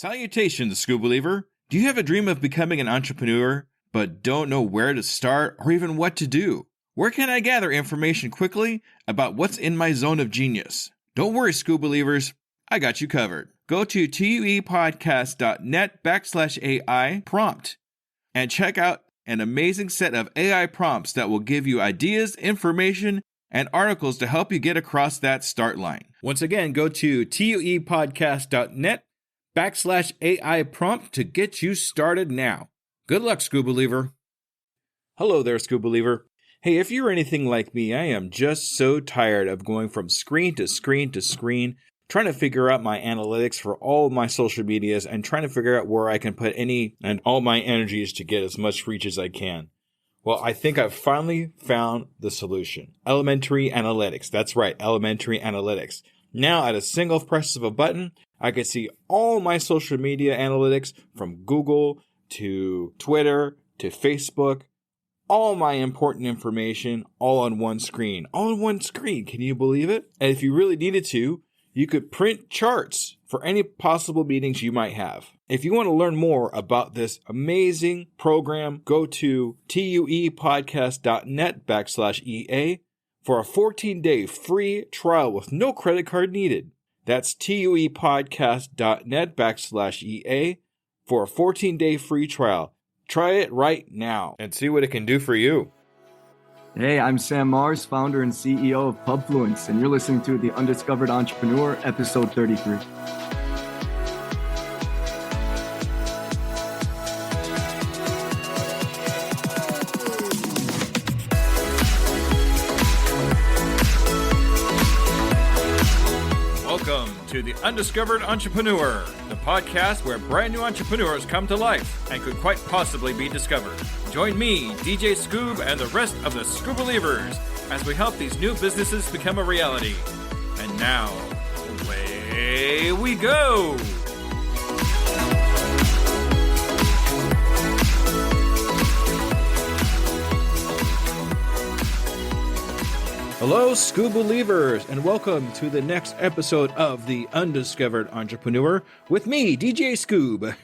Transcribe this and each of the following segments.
Salutations, School Believer! Do you have a dream of becoming an entrepreneur, but don't know where to start or even what to do? Where can I gather information quickly about what's in my zone of genius? Don't worry, School Believers, I got you covered. Go to tuepodcast.net/AI prompt and check out an amazing set of AI prompts that will give you ideas, information, and articles to help you get across that start line. Once again, go to tuepodcast.net/AI prompt to get you started now. Good luck, School Believer. Hello there, School Believer. Hey, if you're anything like me, I am just so tired of going from screen to screen to screen, trying to figure out my analytics for all my social medias and trying to figure out where I can put any and all my energies to get as much reach as I can. Well, I think I've finally found the solution. Elementary analytics. That's right, elementary analytics. Now, at a single press of a button, I can see all my social media analytics from Google to Twitter to Facebook, all my important information all on one screen. All on one screen. Can you believe it? And if you really needed to, you could print charts for any possible meetings you might have. If you want to learn more about this amazing program, go to tuepodcast.net/EA for a 14-day free trial with no credit card needed. That's tuepodcast.net/EA for a 14-day free trial. Try it right now and see what it can do for you. Hey, I'm Sam Mars, founder and CEO of Pubfluence, and you're listening to The Undiscovered Entrepreneur, episode 33. Welcome to The Undiscovered Entrepreneur, the podcast where brand new entrepreneurs come to life and could quite possibly be discovered. Join me, DJ Scoob, and the rest of the Scoob Believers as we help these new businesses become a reality. And now, away we go! Hello, Scoob Believers, and welcome to the next episode of The Undiscovered Entrepreneur with me, DJ Scoob.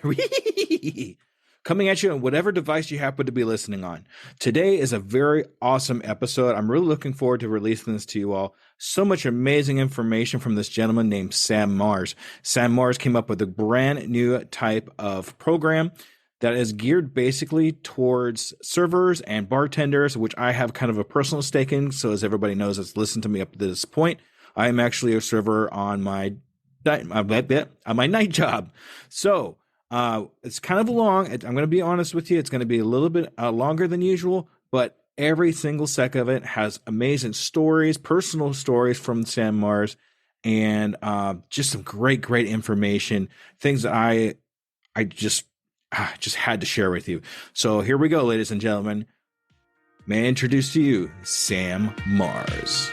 Coming at you on whatever device you happen to be listening on. Today is a very awesome episode. I'm really looking forward to releasing this to you all. So much amazing information from this gentleman named Sam Mars. Sam Mars came up with a brand new type of program that is geared basically towards servers and bartenders, which I have kind of a personal stake in. So as everybody knows that's listened to me up to this point, I am actually a server on my night job. So it's kind of long. I'm going to be honest with you. It's going to be a little bit longer than usual, but every single second of it has amazing stories, personal stories from Sam Mars, and just some great information, things that I just had to share with you. So here we go, ladies and gentlemen. May I introduce to you Sam Mars.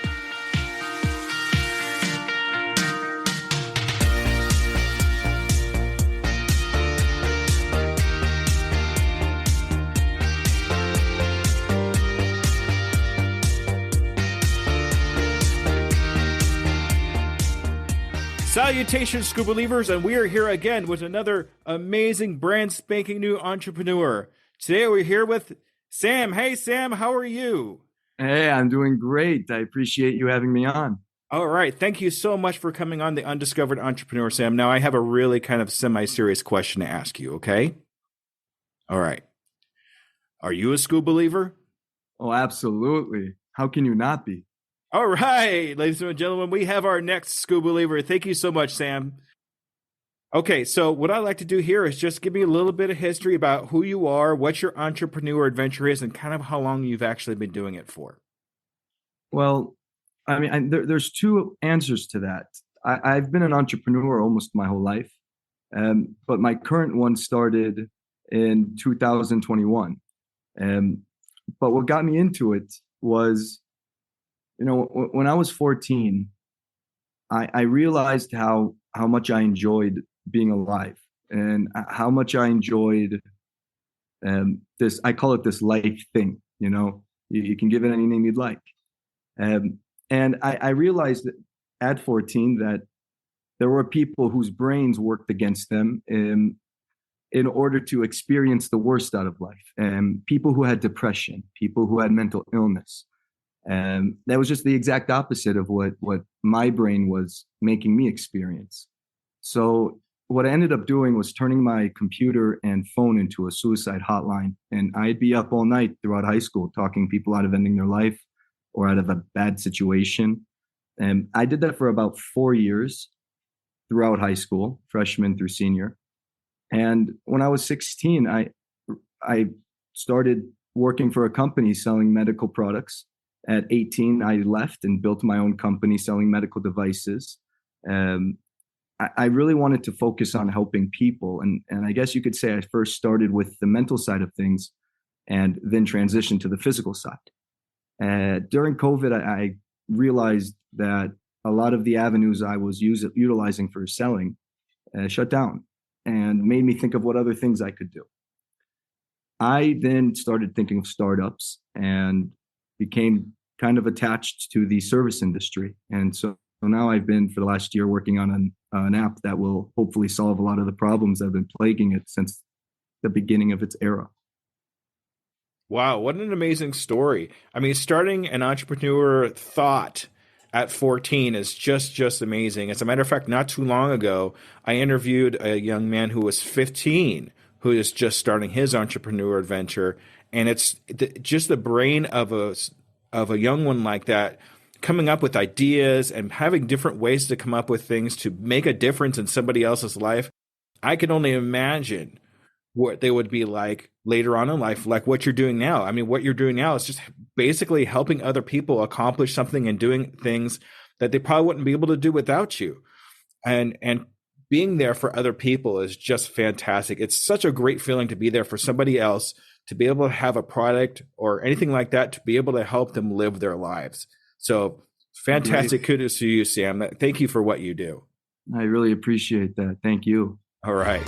Salutations, Scoob Believers, and we are here again with another amazing, brand spanking new entrepreneur. Today we're here with Sam. Hey, Sam, how are you? Hey, I'm doing great. I appreciate you having me on. All right. Thank you so much for coming on The Undiscovered Entrepreneur, Sam. Now, I have a really kind of semi-serious question to ask you, okay? All right. Are you a Scoob Believer? Oh, absolutely. How can you not be? All right, ladies and gentlemen, we have our next Scoob Believer. Thank you so much, Sam. Okay, so what I'd like to do here is just give me a little bit of history about who you are, what your entrepreneur adventure is, and kind of how long you've actually been doing it for. Well, I mean, there's two answers to that. I've been an entrepreneur almost my whole life, but my current one started in 2021. But what got me into it was, when I was 14, I realized how much I enjoyed being alive and how much I enjoyed this. I call it this life thing. You can give it any name you'd like. And I realized that at 14 that there were people whose brains worked against them in order to experience the worst out of life. And people who had depression, people who had mental illness. And that was just the exact opposite of what my brain was making me experience. So what I ended up doing was turning my computer and phone into a suicide hotline. And I'd be up all night throughout high school talking people out of ending their life or out of a bad situation. And I did that for about 4 years throughout high school, freshman through senior. And when I was 16, I started working for a company selling medical products. At 18, I left and built my own company selling medical devices. Um, I really wanted to focus on helping people. And I guess you could say I first started with the mental side of things and then transitioned to the physical side. During COVID, I realized that a lot of the avenues I was utilizing for selling shut down and made me think of what other things I could do. I then started thinking of startups and became kind of attached to the service industry. And so now I've been for the last year working on an app that will hopefully solve a lot of the problems that have been plaguing it since the beginning of its era. Wow, what an amazing story. I mean, starting an entrepreneur thought at 14 is just amazing. As a matter of fact, not too long ago, I interviewed a young man who was 15 who is just starting his entrepreneur adventure, and it's just the brain of a young one like that coming up with ideas and having different ways to come up with things to make a difference in somebody else's life. I can only imagine what they would be like later on in life, like what you're doing now. I mean, what you're doing now is just basically helping other people accomplish something and doing things that they probably wouldn't be able to do without you. And being there for other people is just fantastic. It's such a great feeling to be there for somebody else, to be able to have a product or anything like that, to be able to help them live their lives. So fantastic. Great. Kudos to you, Sam. Thank you for what you do. I really appreciate that. Thank you. All right.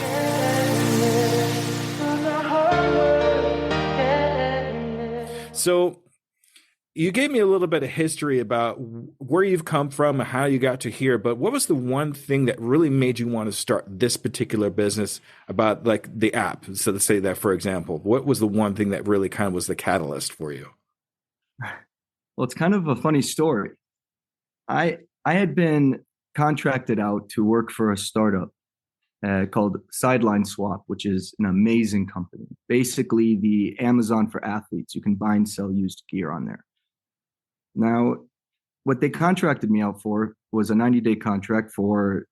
So you gave me a little bit of history about where you've come from and how you got to here, but what was the one thing that really made you want to start this particular business about like the app? So let's say that, for example, what was the one thing that really kind of was the catalyst for you? Well, it's kind of a funny story. I had been contracted out to work for a startup called Sideline Swap, which is an amazing company. Basically, the Amazon for athletes. You can buy and sell used gear on there. Now, what they contracted me out for was a 90-day contract for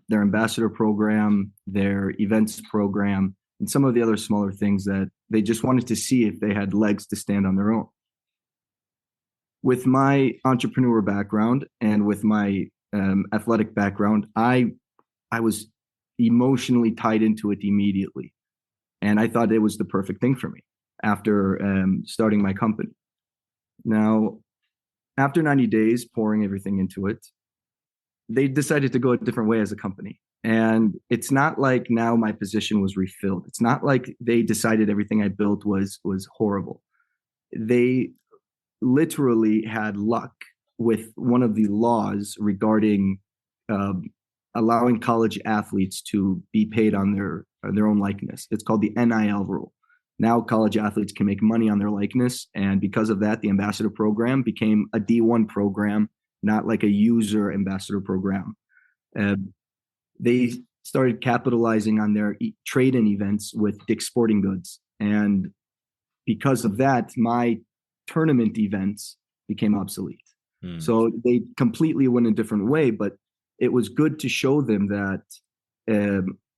their ambassador program, their events program, and some of the other smaller things that they just wanted to see if they had legs to stand on their own. With my entrepreneur background and with my athletic background, I was emotionally tied into it immediately, and I thought it was the perfect thing for me after starting my company. Now, after 90 days pouring everything into it, they decided to go a different way as a company. And it's not like now my position was refilled. It's not like they decided everything I built was horrible. They literally had luck with one of the laws regarding um, allowing college athletes to be paid on their own likeness. It's called the NIL rule. Now college athletes can make money on their likeness, and because of that, the ambassador program became a D1 program, not like a user ambassador program. Uh, they started capitalizing on their trade-in events with Dick's Sporting Goods, and because of that, my tournament events became obsolete. So they completely went a different way, but it was good to show them that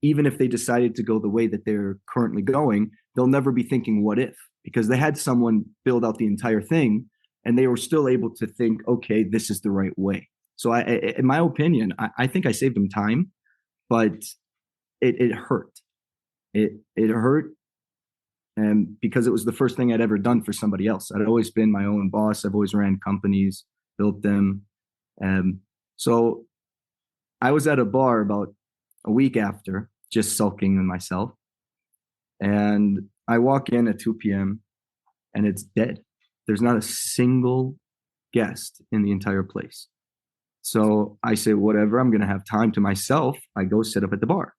even if they decided to go the way that they're currently going, they'll never be thinking what if, because they had someone build out the entire thing and they were still able to think, okay, this is the right way. So in my opinion, I think I saved them time, but it hurt. It hurt. And because it was the first thing I'd ever done for somebody else. I'd always been my own boss. I've always ran companies, built them. So I was at a bar about a week after, just sulking in myself. And I walk in at 2 p.m. and it's dead. There's not a single guest in the entire place. So I say, whatever, I'm going to have time to myself. I go sit up at the bar.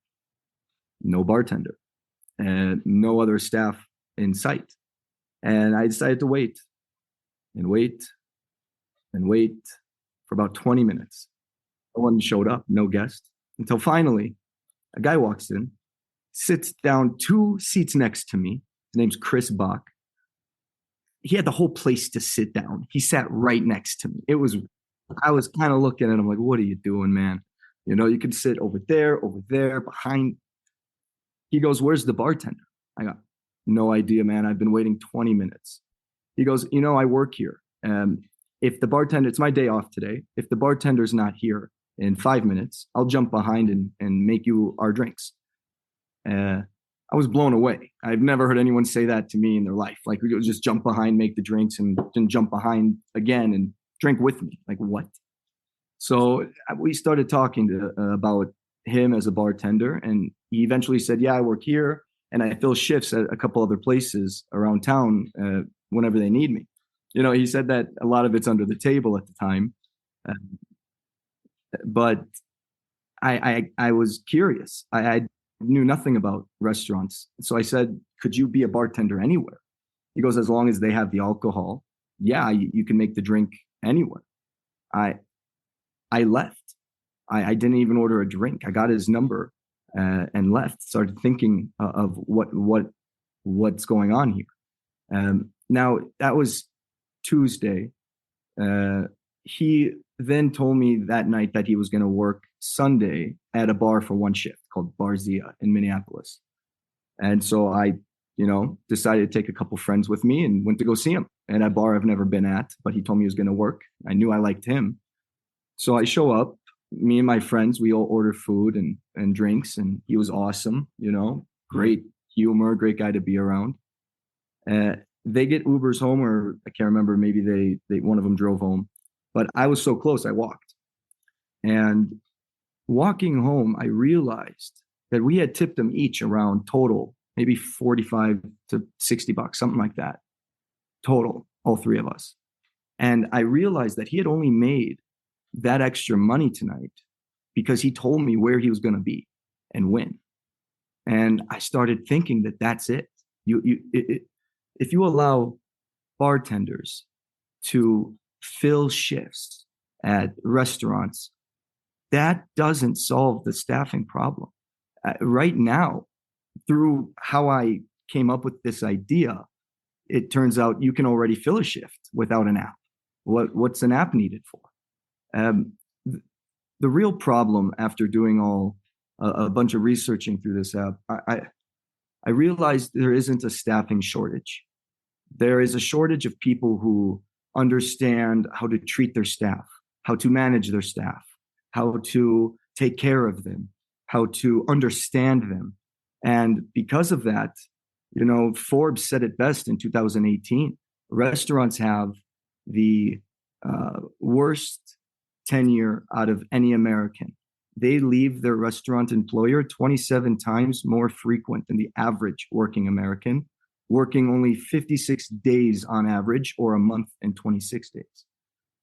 No bartender and no other staff in sight. And I decided to wait and wait and wait for about 20 minutes. No one showed up, no guest, until finally a guy walks in, sits down 2 seats next to me. His name's Chris Bach. He had the whole place to sit down. He sat right next to me. I was kind of looking at him like, what are you doing, man? You could sit over there, behind. He goes, where's the bartender? I got no idea, man. I've been waiting 20 minutes. He goes, I work here. If the bartender, it's my day off today. If the bartender's not here in 5 minutes, I'll jump behind and make you our drinks. I was blown away. I've never heard anyone say that to me in their life. Like, we would just jump behind, make the drinks, and then jump behind again and drink with me. Like, what? So we started talking about him as a bartender, and he eventually said, yeah, I work here, and I fill shifts at a couple other places around town whenever they need me. He said that a lot of it's under the table at the time, uh, but I was curious. I knew nothing about restaurants. So I said, could you be a bartender anywhere? He goes, as long as they have the alcohol, yeah, you can make the drink anywhere. I I left. I didn't even order a drink. I got his number and left. Started thinking of what's going on here. Now that was Tuesday. He then told me that night that he was going to work Sunday at a bar for one shift called Barzia in Minneapolis. And so I, decided to take a couple friends with me and went to go see him at a bar I've never been at, but he told me he was going to work. I knew I liked him. So I show up, me and my friends, we all order food and drinks, and he was awesome, great humor, great guy to be around. They get Ubers home, or I can't remember, maybe they one of them drove home, but I was so close, I walked. And walking home, I realized that we had tipped them each around total, maybe 45 to $60, something like that, total, all three of us. And I realized that he had only made that extra money tonight because he told me where he was going to be and when. And I started thinking that that's it. If you allow bartenders to fill shifts at restaurants, that doesn't solve the staffing problem. Right now, through how I came up with this idea, it turns out you can already fill a shift without an app. What's an app needed for? The real problem, after doing a bunch of researching through this app, I realized there isn't a staffing shortage. There is a shortage of people who understand how to treat their staff, how to manage their staff, how to take care of them, how to understand them. And because of that, Forbes said it best in 2018. Restaurants have the worst tenure out of any American. They leave their restaurant employer 27 times more frequent than the average working American, working only 56 days on average, or a month and 26 days.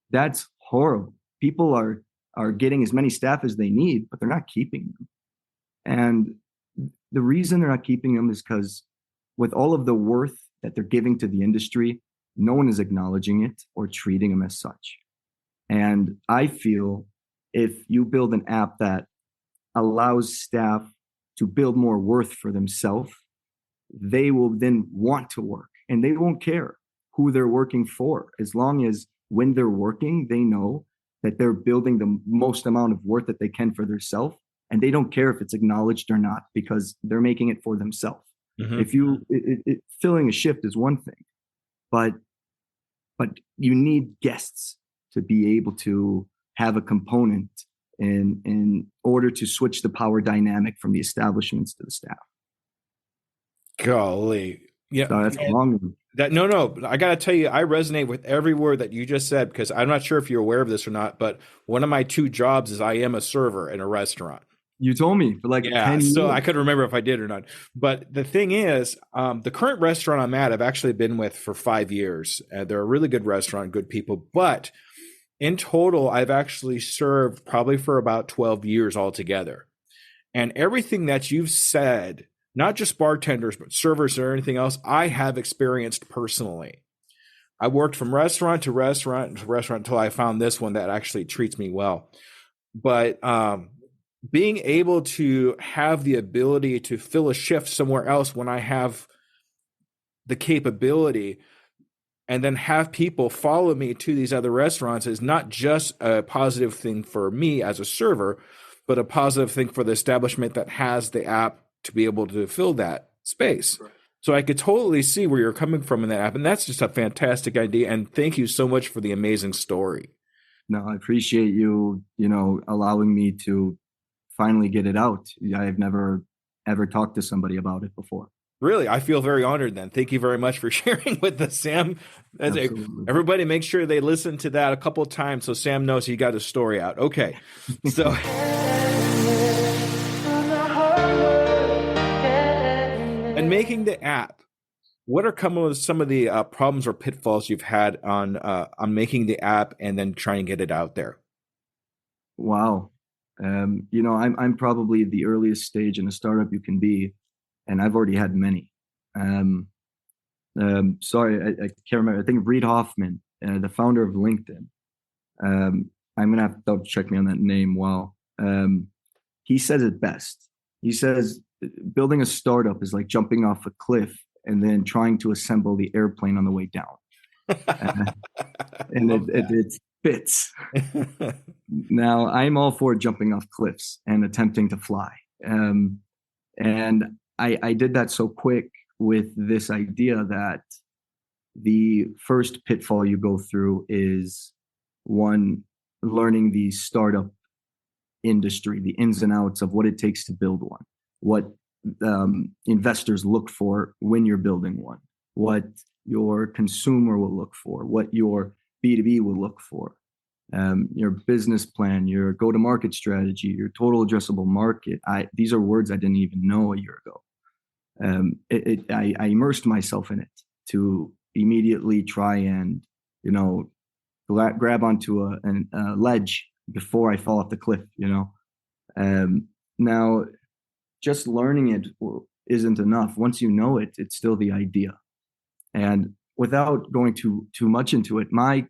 That's horrible. People are getting as many staff as they need, but they're not keeping them. And the reason they're not keeping them is because with all of the worth that they're giving to the industry, no one is acknowledging it or treating them as such. And I feel if you build an app that allows staff to build more worth for themselves, they will then want to work, and they won't care who they're working for, as long as when they're working, they know that they're building the most amount of worth that they can for themselves, and they don't care if it's acknowledged or not because they're making it for themselves. Mm-hmm. If you filling a shift is one thing, but you need guests to be able to have a component in order to switch the power dynamic from the establishments to the staff. Golly. Yeah. So that's long. No, I got to tell you, I resonate with every word that you just said, because I'm not sure if you're aware of this or not, but one of my 2 jobs is I am a server in a restaurant. You told me for 10 years. So I couldn't remember if I did or not. But the thing is, the current restaurant I'm at, I've actually been with for 5 years. They're a really good restaurant, good people. But In total, I've actually served probably for about 12 years altogether. And everything that you've said, not just bartenders, but servers or anything else, I have experienced personally. I worked from restaurant to restaurant to restaurant until I found this one that actually treats me well. But being able to have the ability to fill a shift somewhere else when I have the capability and then have people follow me to these other restaurants is not just a positive thing for me as a server, but a positive thing for the establishment that has the app to be able to fill that space. Right. So I could totally see where you're coming from in that app. And that's just a fantastic idea. And thank you so much for the amazing story. No, I appreciate you, allowing me to finally get it out. I've never ever talked to somebody about it before. Really, I feel very honored then. Thank you very much for sharing with us, Sam. Absolutely. Everybody make sure they listen to that a couple of times so Sam knows he got his story out. Okay. So and making the app, what are some of the problems or pitfalls you've had on making the app and then trying to get it out there? Wow. I'm probably the earliest stage in a startup you can be, and I've already had many. Sorry, I can't remember. I think Reid Hoffman, the founder of LinkedIn. I'm gonna have to double check me on that name. Wow. He says it best. He says building a startup is like jumping off a cliff and then trying to assemble the airplane on the way down. And it fits. Now, I'm all for jumping off cliffs and attempting to fly. And I did that so quick with this idea that the first pitfall you go through is one, learning the startup industry, the ins and outs of what it takes to build one, what investors look for when you're building one, what your consumer will look for, what your B2B will look for, your business plan, your go-to-market strategy, your total addressable market. These are words I didn't even know a year ago. I immersed myself in it to immediately try and, grab onto a ledge before I fall off the cliff, Now, just learning it isn't enough. Once you know it, it's still the idea. And without going too much into it, my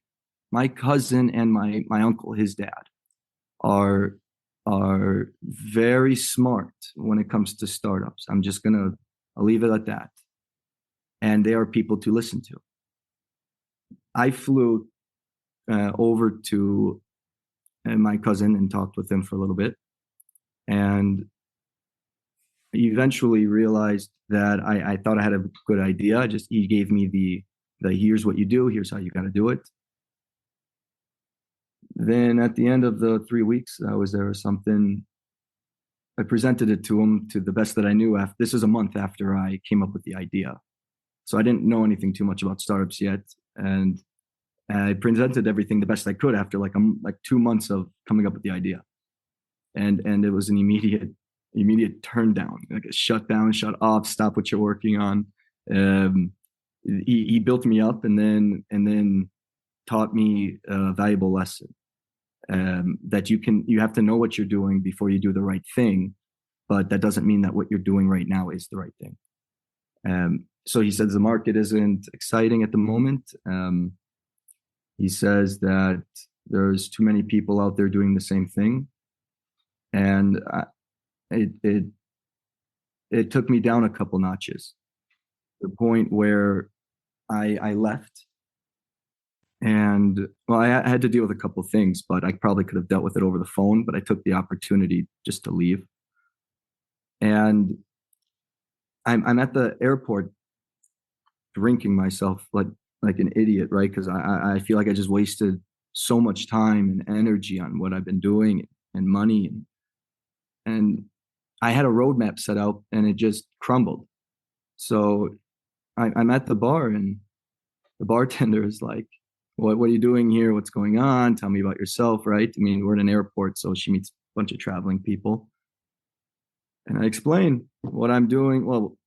cousin and my uncle, his dad, are very smart when it comes to startups. I'll leave it at that. And they are people to listen to. I flew over to my cousin and talked with him for a little bit, and eventually realized that I thought I had a good idea. He gave me the here's what you do, here's how you got to do it. Then at the end of the 3 weeks I was there or something, I presented it to him to the best that I knew. This is a month after I came up with the idea. So I didn't know anything too much about startups yet. And I presented everything the best I could after like 2 months of coming up with the idea. And it was an immediate turn down, like a shut down, shut off, stop what you're working on. He built me up and then taught me a valuable lesson. That you have to know what you're doing before you do the right thing, but that doesn't mean that what you're doing right now is the right thing. So he says the market isn't exciting at the moment. He says that there's too many people out there doing the same thing, and it took me down a couple notches, to the point where I left. And well, I had to deal with a couple of things, but I probably could have dealt with it over the phone, but I took the opportunity just to leave. And I'm at the airport drinking myself like an idiot, right? Because I feel like I just wasted so much time and energy on what I've been doing and money. And I had a roadmap set out and it just crumbled. So I'm at the bar and the bartender is like, what are you doing here? What's going on? Tell me about yourself, right? I mean, we're in an airport, so she meets a bunch of traveling people. And I explain what I'm doing. Well,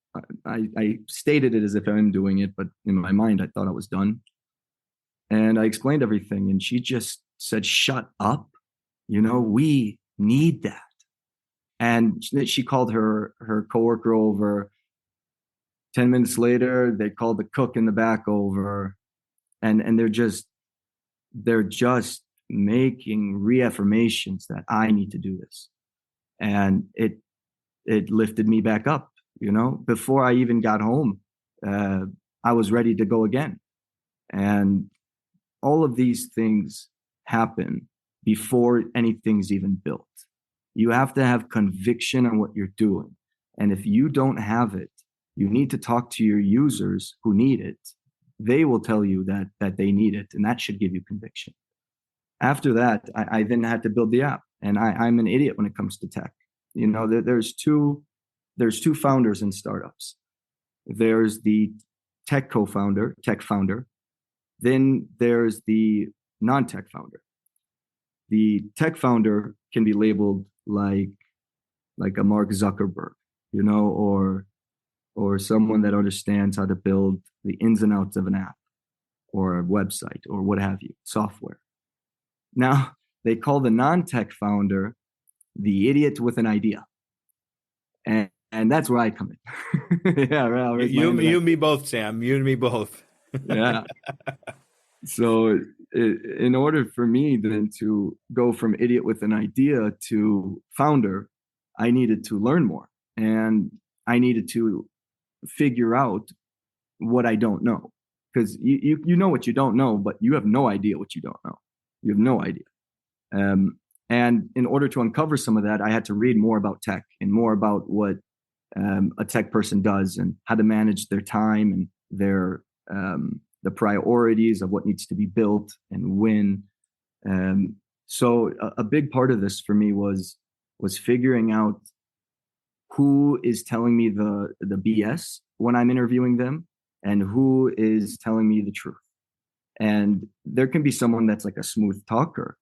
I stated it as if I'm doing it, but in my mind, I thought I was done. And I explained everything, and she just said, shut up. We need that. And she called her coworker over. 10 minutes later, they called the cook in the back over, and they're just making reaffirmations that I need to do this. And it lifted me back up. Before I even got home, I was ready to go again. And all of these things happen before anything's even built. You have to have conviction on what you're doing. And if you don't have it, you need to talk to your users who need it. They will tell you that they need it, and that should give you conviction. After that, I then had to build the app, and I'm an idiot when it comes to tech. There's two founders in startups. There's the tech founder. Then there's the non-tech founder. The tech founder can be labeled like a Mark Zuckerberg, or someone that understands how to build the ins and outs of an app or a website or what have you, software. Now, they call the non-tech founder the idiot with an idea. And that's where I come in. Yeah, right. You and me both, Sam. You and me both. Yeah. So in order for me then to go from idiot with an idea to founder, I needed to learn more. And I needed to figure out what I don't know. Because you know what you don't know, but you have no idea what you don't know. You have no idea. And in order to uncover some of that, I had to read more about tech and more about what a tech person does and how to manage their time and their the priorities of what needs to be built and when. So a big part of this for me was figuring out who is telling me the BS when I'm interviewing them and who is telling me the truth. And there can be someone that's like a smooth talker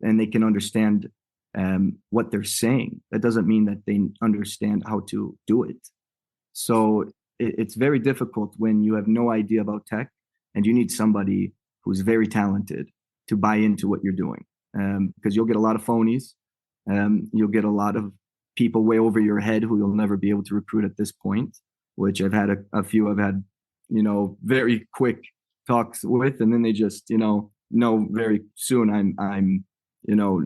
and they can understand what they're saying. That doesn't mean that they understand how to do it. So it's very difficult when you have no idea about tech and you need somebody who's very talented to buy into what you're doing. Because you'll get a lot of phonies. You'll get a lot of people way over your head who you'll never be able to recruit at this point, which I've had a few I've had, very quick talks with, and then they just, know very soon I'm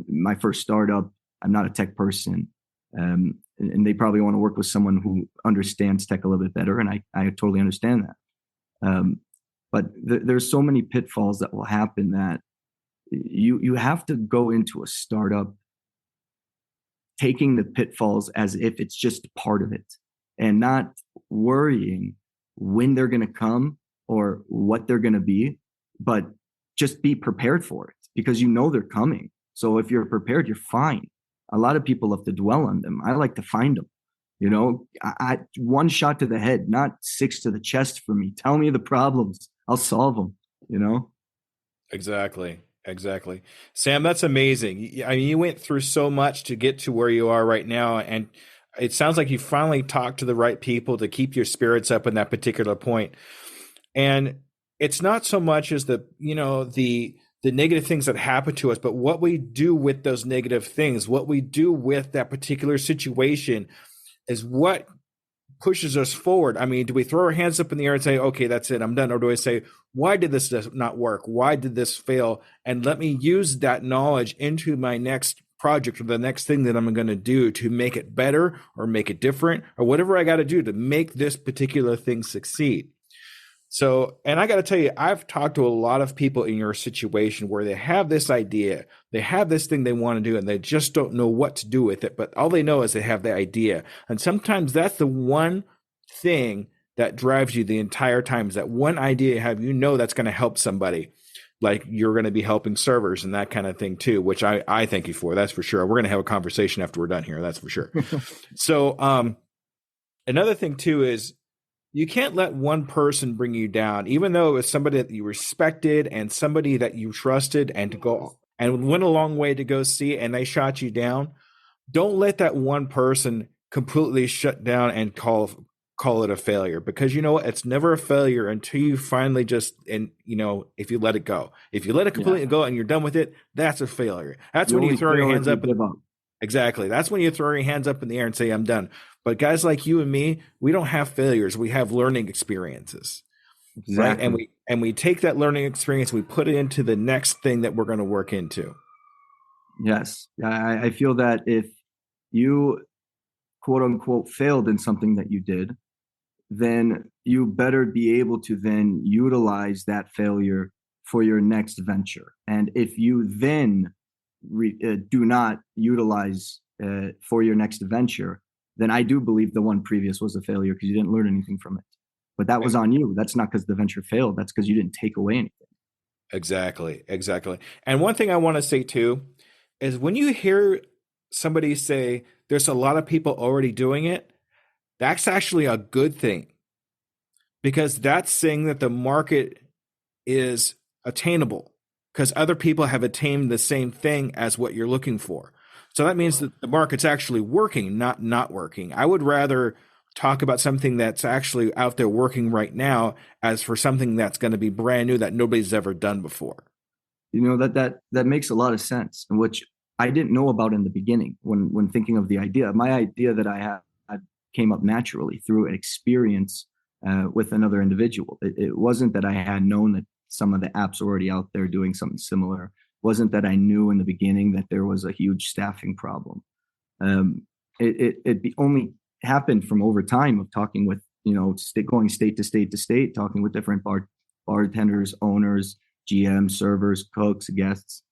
my first startup. I'm not a tech person. And they probably want to work with someone who understands tech a little bit better. And I totally understand that. But there's so many pitfalls that will happen that you have to go into a startup taking the pitfalls as if it's just part of it and not worrying when they're going to come or what they're going to be, but just be prepared for it because they're coming. So if you're prepared, you're fine. A lot of people have to dwell on them. I like to find them. I one shot to the head, not 6 to the chest for me. Tell me the problems. I'll solve them, Exactly. Sam, that's amazing. I mean, you went through so much to get to where you are right now. And it sounds like you finally talked to the right people to keep your spirits up in that particular point. And it's not so much as the negative things that happen to us, but what we do with those negative things, what we do with that particular situation is what pushes us forward. I mean, do we throw our hands up in the air and say, okay, that's it, I'm done? Or do I say, why did this not work? Why did this fail? And let me use that knowledge into my next project or the next thing that I'm going to do to make it better or make it different or whatever I got to do to make this particular thing succeed. So, and I got to tell you, I've talked to a lot of people in your situation where they have this idea, they have this thing they want to do, and they just don't know what to do with it. But all they know is they have the idea. And sometimes that's the one thing that drives you the entire time is that one idea you have, that's going to help somebody. Like you're going to be helping servers and that kind of thing too, which I thank you for. That's for sure. We're going to have a conversation after we're done here. That's for sure. So, another thing too is, you can't let one person bring you down, even though it's somebody that you respected and somebody that you trusted and to go and went a long way to go see, and they shot you down. Don't let that one person completely shut down and call call it a failure, because you know what? It's never a failure until you finally just, and if you let it go. If you let it Yeah. completely go and you're done with it, that's a failure. That's You when you only throw your fail if hands you up. give up. Exactly. That's when you throw your hands up in the air and say, I'm done. But guys like you and me, we don't have failures. We have learning experiences, right? And Exactly. we take that learning experience, we put it into the next thing that we're going to work into. Yes. I feel that if you quote unquote failed in something that you did, then you better be able to then utilize that failure for your next venture. And if you then do not utilize for your next venture, then I do believe the one previous was a failure because you didn't learn anything from it. But that was on you. That's not because the venture failed. That's because you didn't take away anything. Exactly. Exactly. And one thing I want to say too is when you hear somebody say there's a lot of people already doing it, that's actually a good thing, because that's saying that the market is attainable, because other people have attained the same thing as what you're looking for. So that means that the market's actually working, not working. I would rather talk about something that's actually out there working right now as for something that's going to be brand new that nobody's ever done before. That makes a lot of sense, which I didn't know about in the beginning when thinking of the idea. My idea that I came up naturally through an experience with another individual. It wasn't that I had known that some of the apps were already out there doing something similar. It wasn't that I knew in the beginning that there was a huge staffing problem. Um, it only happened from over time of talking with, going state to state to state, talking with different bartenders, owners, GM, servers, cooks, guests.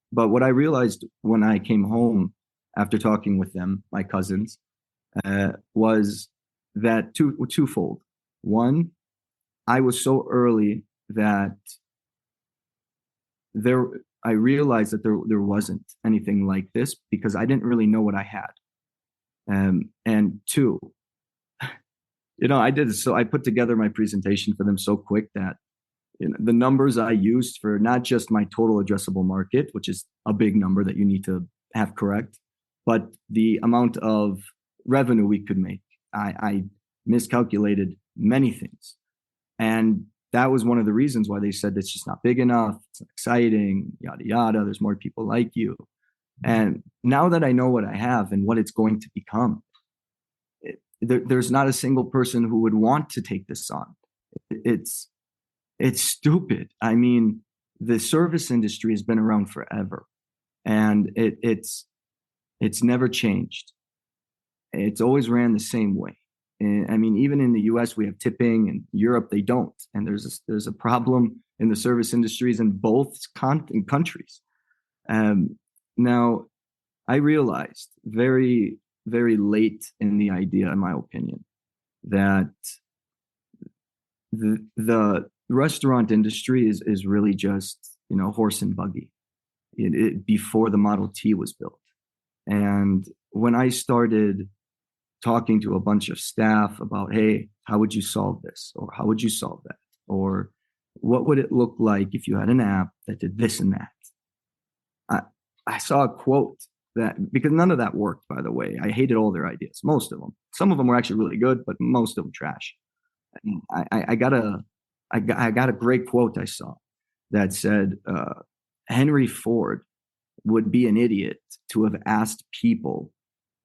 But what I realized when I came home after talking with them, my cousins, was that twofold. One, I was so early that there I realized that there wasn't anything like this because I didn't really know what I had. And two, I put together my presentation for them so quick that the numbers I used for not just my total addressable market, which is a big number that you need to have correct, but the amount of revenue we could make. I miscalculated many things. And that was one of the reasons why they said it's just not big enough, it's not exciting, yada, yada. There's more people like you. And now that I know what I have and what it's going to become, there's not a single person who would want to take this on. It's it's stupid. I mean, the service industry has been around forever, and it's never changed. It's always ran the same way. And I mean, even in the U.S., we have tipping, and Europe they don't. And there's a problem in the service industries in both countries. Um, Now, I realized very very late in the idea, in my opinion, that the restaurant industry is really just horse and buggy before the Model T was built. And when I started talking to a bunch of staff about, hey, how would you solve this, or how would you solve that, or what would it look like if you had an app that did this and that, I I saw a quote that, because none of that worked, by the way. I hated all their ideas, most of them. Some of them were actually really good, but most of them trash. I got a great quote I saw that said Henry Ford would be an idiot to have asked people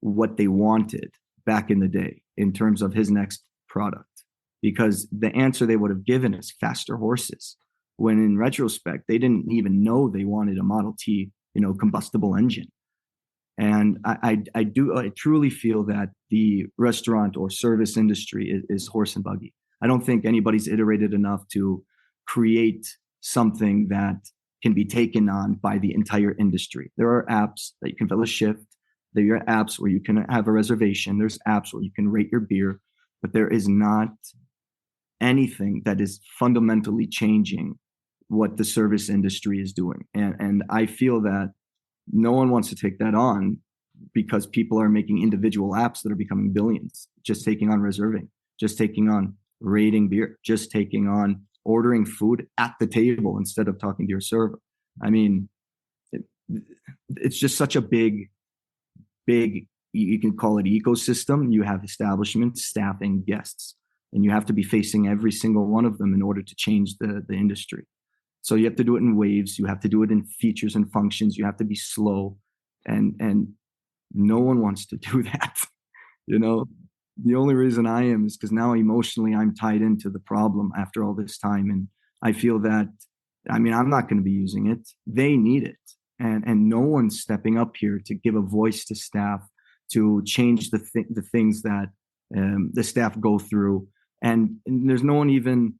what they wanted back in the day in terms of his next product, because the answer they would have given is faster horses. When in retrospect, they didn't even know they wanted a Model T, combustible engine. And I truly feel that the restaurant or service industry is horse and buggy. I don't think anybody's iterated enough to create something that can be taken on by the entire industry. There are apps that you can fill a shift. There are apps where you can have a reservation. There's apps where you can rate your beer, but there is not anything that is fundamentally changing what the service industry is doing. And I feel that no one wants to take that on because people are making individual apps that are becoming billions, just taking on reserving, just taking on rating beer, just taking on ordering food at the table instead of talking to your server. I mean, it's just such a big you can call it ecosystem. You have establishments, staff, and guests, and you have to be facing every single one of them in order to change the industry. So you have to do it in waves. You have to do it in features and functions. You have to be slow, and no one wants to do that. You know, the only reason I am is because now emotionally I'm tied into the problem after all this time, and I feel that, I mean, I'm not going to be using it. They need it, and no one's stepping up here to give a voice to staff to change the things that the staff go through, and there's no one even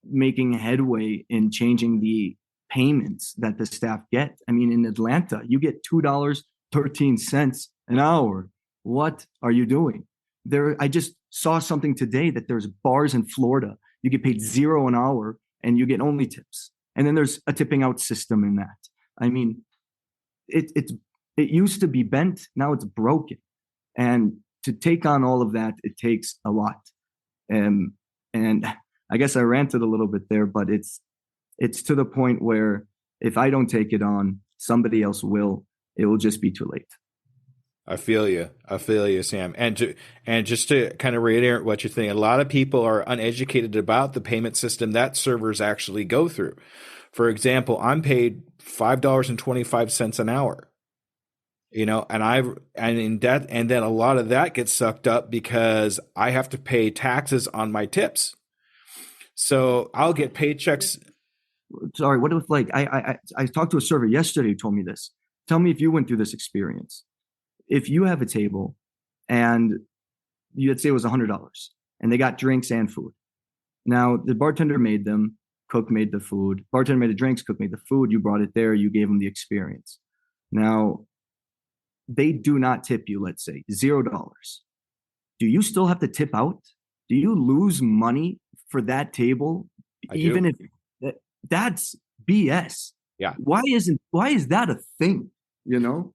making headway in changing the payments that the staff get. I mean, in Atlanta, you get $2.13 an hour. What are you doing? I just saw something today that there's bars in Florida. You get paid $0 an hour and you get only tips. And then there's a tipping out system in that. I mean, it used to be bent, now it's broken. And to take on all of that, it takes a lot. And I guess I ranted a little bit there, but it's to the point where if I don't take it on, somebody else will. It will just be too late. I feel you. I feel you, Sam. And just to kind of reiterate what you're saying, a lot of people are uneducated about the payment system that servers actually go through. For example, I'm paid $5.25 an hour. And then a lot of that gets sucked up because I have to pay taxes on my tips. So I'll get paychecks. Sorry, what if like I talked to a server yesterday who told me this. Tell me if you went through this experience. If you have a table and let's say it was $100 and they got drinks and food. Now the bartender made them, cook made the food, bartender made the drinks, cook made the food, you brought it there, you gave them the experience. Now they do not tip you, let's say $0. Do you still have to tip out? Do you lose money for that table? Even if that's BS. Yeah. Why is that a thing? You know?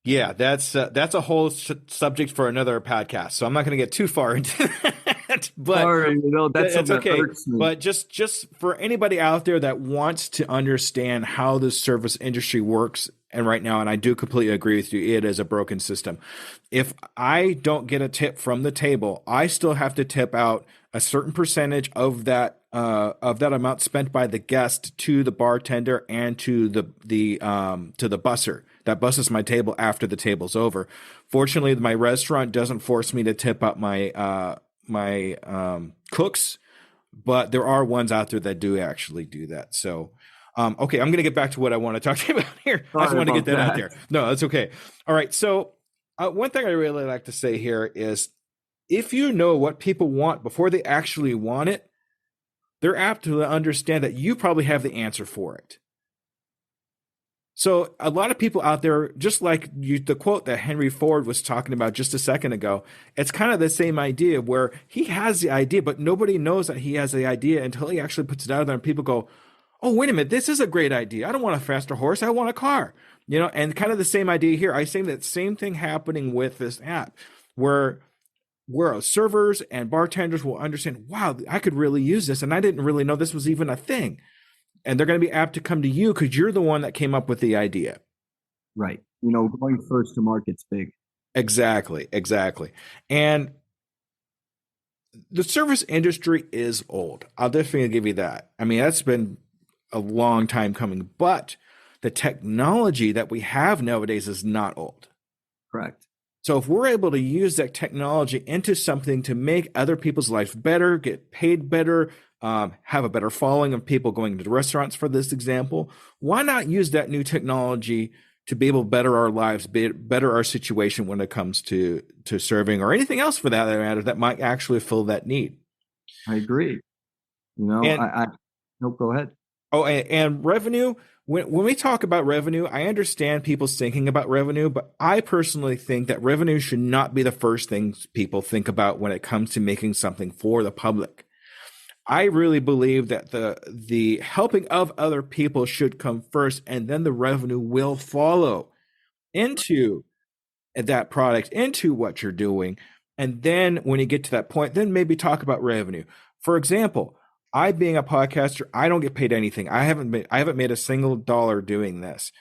Yeah, that's a whole subject for another podcast. So I'm not going to get too far into that. But sorry, that's okay. But just for anybody out there that wants to understand how the service industry works, and right now, and I do completely agree with you, it is a broken system. If I don't get a tip from the table, I still have to tip out a certain percentage of that amount spent by the guest to the bartender and to the busser that busses my table after the table's over. Fortunately, my restaurant doesn't force me to tip up my cooks, but there are ones out there that do actually do that. So, okay, I'm going to get back to what I want to talk to you about here. I just want to get that out there. No, that's okay. All right. So one thing I really like to say here is if you know what people want before they actually want it, they're apt to understand that you probably have the answer for it. So a lot of people out there, just like the quote that Henry Ford was talking about just a second ago, it's kind of the same idea where he has the idea, but nobody knows that he has the idea until he actually puts it out there and people go, oh, wait a minute, this is a great idea. I don't want a faster horse. I want a car, and kind of the same idea here. I say that same thing happening with this app where servers and bartenders will understand, wow, I could really use this. And I didn't really know this was even a thing. And they're going to be apt to come to you because you're the one that came up with the idea. Right. Going first to market's big. Exactly. And the service industry is old. I'll definitely give you that. I mean, that's been a long time coming, but the technology that we have nowadays is not old. Correct. So if we're able to use that technology into something to make other people's lives better, get paid better, have a better following of people going to restaurants, for this example, why not use that new technology to be able to better our lives, better our situation when it comes to serving or anything else for that matter that might actually fill that need? I agree. No, go ahead. Oh, and revenue. When we talk about revenue, I understand people's thinking about revenue, but I personally think that revenue should not be the first thing people think about when it comes to making something for the public. I really believe that the helping of other people should come first, and then the revenue will follow into that product, into what you're doing. And then when you get to that point, then maybe talk about revenue. For example, I, being a podcaster, I don't get paid anything. I haven't made a single dollar doing this,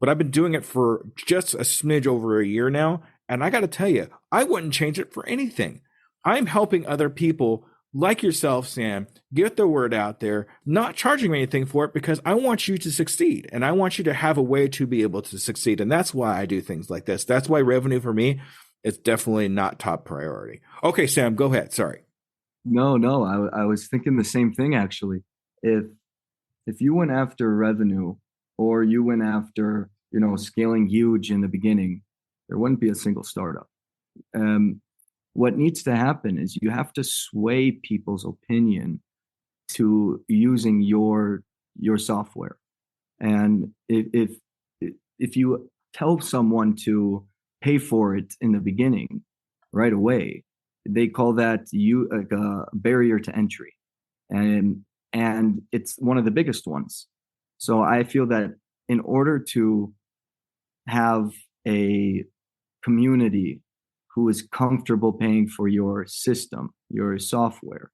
but I've been doing it for just a smidge over a year now. And I got to tell you, I wouldn't change it for anything. I'm helping other people like yourself, Sam, get the word out there, not charging anything for it because I want you to succeed and I want you to have a way to be able to succeed. And that's why I do things like this. That's why revenue for me is definitely not top priority. Okay, Sam, go ahead. Sorry. No, I was thinking the same thing actually. If if you went after revenue or you went after, scaling huge in the beginning, there wouldn't be a single startup. Um, what needs to happen is you have to sway people's opinion to using your software. And if you tell someone to pay for it in the beginning right away, they call that you like a barrier to entry, and it's one of the biggest ones. So I feel that in order to have a community who is comfortable paying for your system, your software,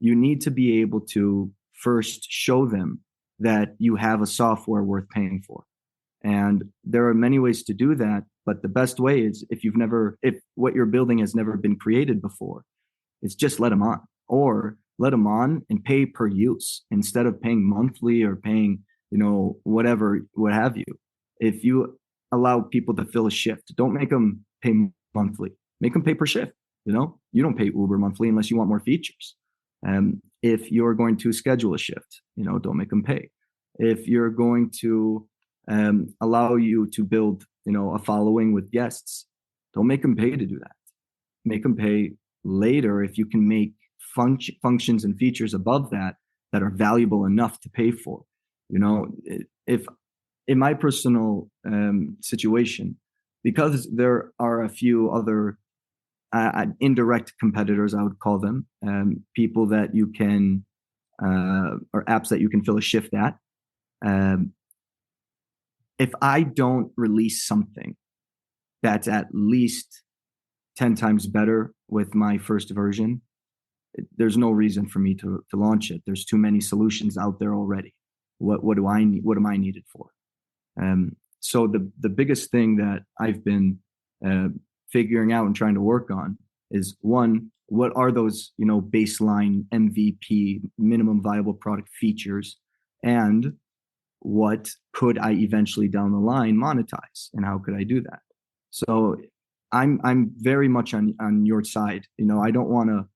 you need to be able to first show them that you have a software worth paying for. And there are many ways to do that, but the best way is if what you're building has never been created before, it's just let them on, or let them on and pay per use instead of paying monthly or paying, whatever, what have you. If you allow people to fill a shift, don't make them pay monthly, make them pay per shift. You don't pay Uber monthly unless you want more features. If you're going to schedule a shift, don't make them pay. If you're going to allow you to build, a following with guests, don't make them pay to do that. Make them pay later if you can make functions and features above that that are valuable enough to pay for. If in my personal situation, because there are a few other indirect competitors, I would call them, people that you can or apps that you can fill a shift at. If I don't release something that's at least 10 times better with my first version, there's no reason for me to launch it. There's too many solutions out there already. What do I need? What am I needed for? So the biggest thing that I've been figuring out and trying to work on is, one, what are those, baseline MVP, minimum viable product features, and what could I eventually down the line monetize, and how could I do that? So I'm very much on your side. I don't want to.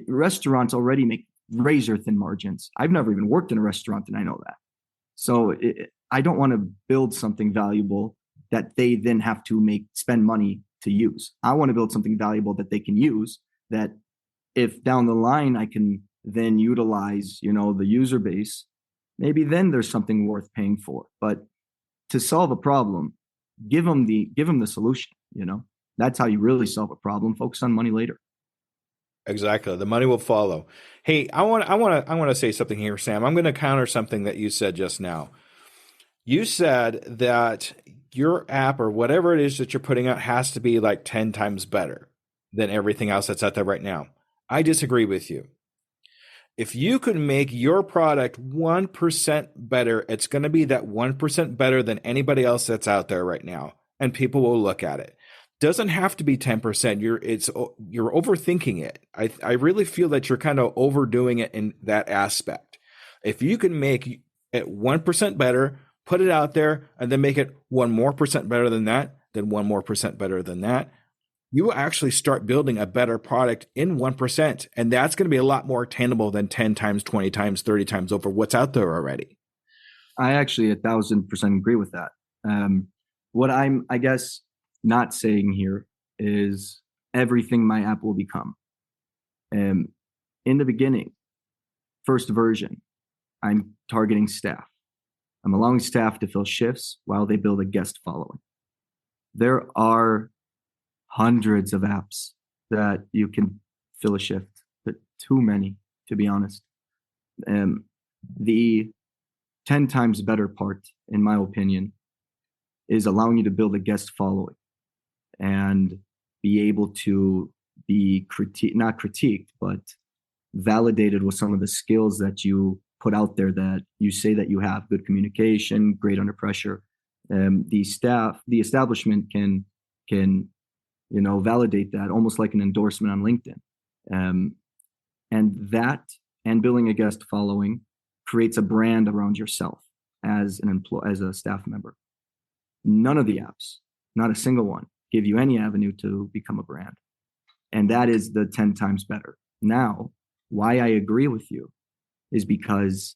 Restaurants already make razor thin margins. I've never even worked in a restaurant, and I know that. So I don't want to build something valuable that they then have to spend money to use. I want to build something valuable that they can use, that if down the line I can then utilize, the user base, maybe then there's something worth paying for. But to solve a problem, give them the solution. That's how you really solve a problem. Focus on money later. Exactly. The money will follow. Hey, I want to say something here, Sam. I'm going to counter something that you said just now. You said that your app or whatever it is that you're putting out has to be like 10 times better than everything else that's out there right now. I disagree with you. If you could make your product 1% better, it's going to be that 1% better than anybody else that's out there right now. And people will look at it. Doesn't have to be 10%. You're overthinking it. I really feel that you're kind of overdoing it in that aspect. If you can make it 1% better, put it out there, and then make it 1% more better than that, then 1% more better than that, you will actually start building a better product in 1%. And that's going to be a lot more attainable than 10 times, 20 times, 30 times over what's out there already. I actually 1,000% agree with that. What I'm, I guess, not saying here is everything my app will become. In the beginning, first version, I'm targeting staff. I'm allowing staff to fill shifts while they build a guest following. There are hundreds of apps that you can fill a shift, but too many, to be honest. The 10 times better part, in my opinion, is allowing you to build a guest following and be able to be not critiqued, but validated with some of the skills that you put out there, that you say that you have: good communication, great under pressure. The establishment can validate that almost like an endorsement on LinkedIn. Um, and that and building a guest following creates a brand around yourself as as a staff member. None of the apps, not a single one, give you any avenue to become a brand. And that is the 10 times better. Now, why I agree with you is because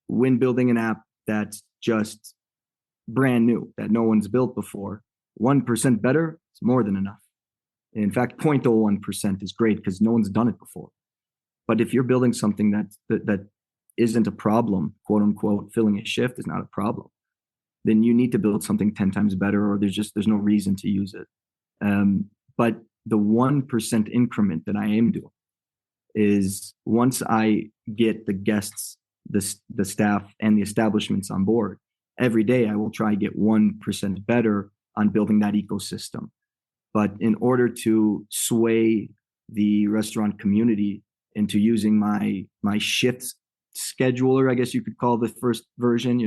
when building an app that's just brand new, that no one's built before, 1% better is more than enough. In fact, 0.01% is great because no one's done it before. But if you're building something that isn't a problem, quote unquote, filling a shift is not a problem, then you need to build something 10 times better, or there's no reason to use it. But the 1% increment that I aim to is once I get the guests, the staff, and the establishments on board, every day I will try to get 1% better on building that ecosystem. But in order to sway the restaurant community into using my shift scheduler, I guess you could call the first version,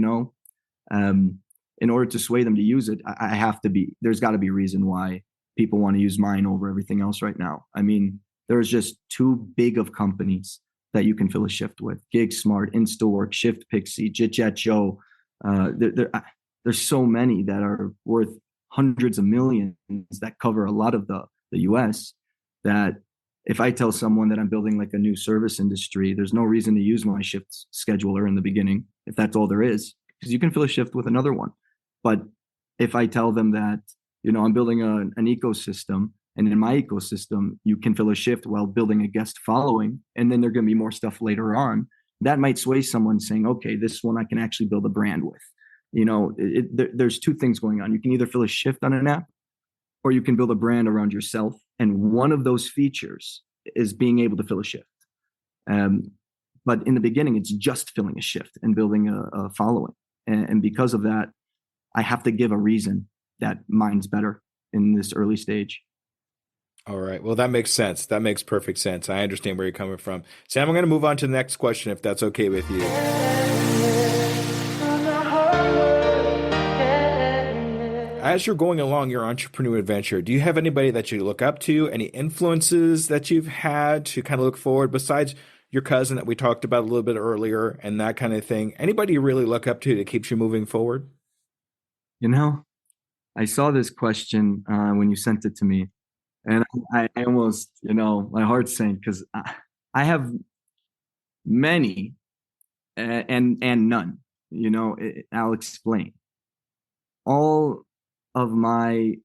in order to sway them to use it, I have to be, there's got to be a reason why people want to use mine over everything else right now. I mean, there's just too big of companies that you can fill a shift with. Gig Smart, InstaWork, Shift Pixie, Jit Joe. There's so many that are worth hundreds of millions that cover a lot of the US, that if I tell someone that I'm building like a new service industry, there's no reason to use my shift scheduler in the beginning, if that's all there is, because you can fill a shift with another one. But if I tell them that, I'm building an ecosystem, and in my ecosystem, you can fill a shift while building a guest following, and then there's going to be more stuff later on, that might sway someone saying, okay, this one I can actually build a brand with. There's two things going on. You can either fill a shift on an app, or you can build a brand around yourself. And one of those features is being able to fill a shift. But in the beginning, it's just filling a shift and building a following. And because of that, I have to give a reason that mine's better in this early stage. All right. Well, that makes sense. That makes perfect sense. I understand where you're coming from. Sam, I'm going to move on to the next question, if that's okay with you. As you're going along your entrepreneur adventure, do you have anybody that you look up to, any influences that you've had to kind of look forward besides your cousin that we talked about a little bit earlier and that kind of thing? Anybody you really look up to that keeps you moving forward? I saw this question when you sent it to me, and I almost, my heart sank because I have many and none. I'll explain. All of my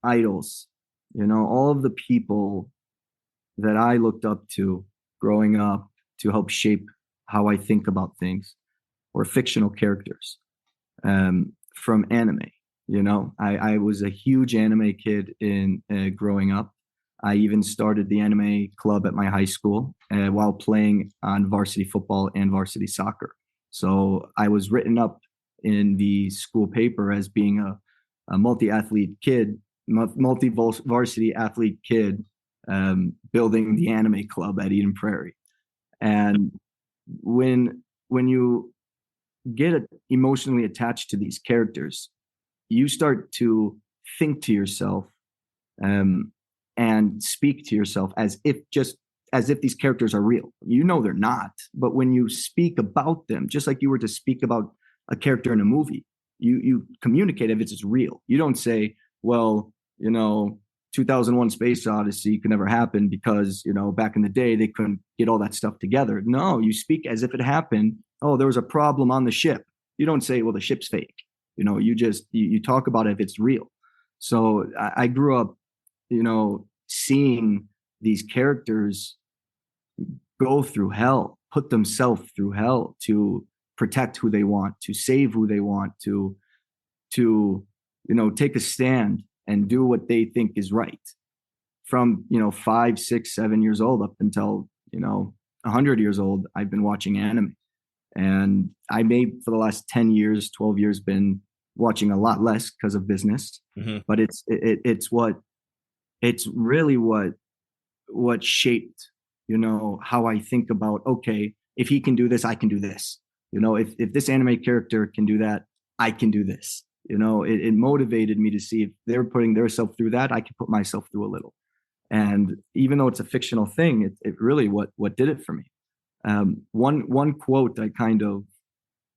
idols, all of the people that I looked up to growing up to help shape how I think about things, or fictional characters from anime. I was a huge anime kid in growing up. I even started the anime club at my high school while playing on varsity football and varsity soccer. So I was written up in the school paper as being a multi-athlete kid, multi-varsity athlete kid, building the anime club at Eden Prairie. And when you get emotionally attached to these characters, you start to think to yourself and speak to yourself as if these characters are real. They're not, but when you speak about them, just like you were to speak about a character in a movie, you communicate if it's real. You don't say, well, 2001 Space Odyssey could never happen because, back in the day, they couldn't get all that stuff together. No, you speak as if it happened. Oh, there was a problem on the ship. You don't say, well, the ship's fake. You talk about it if it's real. So I grew up, seeing these characters go through hell, put themselves through hell to protect who they want, to save who they want, to take a stand and do what they think is right. From 5, 6, 7 years old up until 100 years old, I've been watching anime, and I may for the last 10 years, 12 years been watching a lot less because of business. Mm-hmm. But it's really what shaped how I think about, okay, if he can do this, I can do this. If this anime character can do that, I can do this. It motivated me to see if they're putting themselves through that, I can put myself through a little. And even though it's a fictional thing, it really what did it for me. One quote I kind of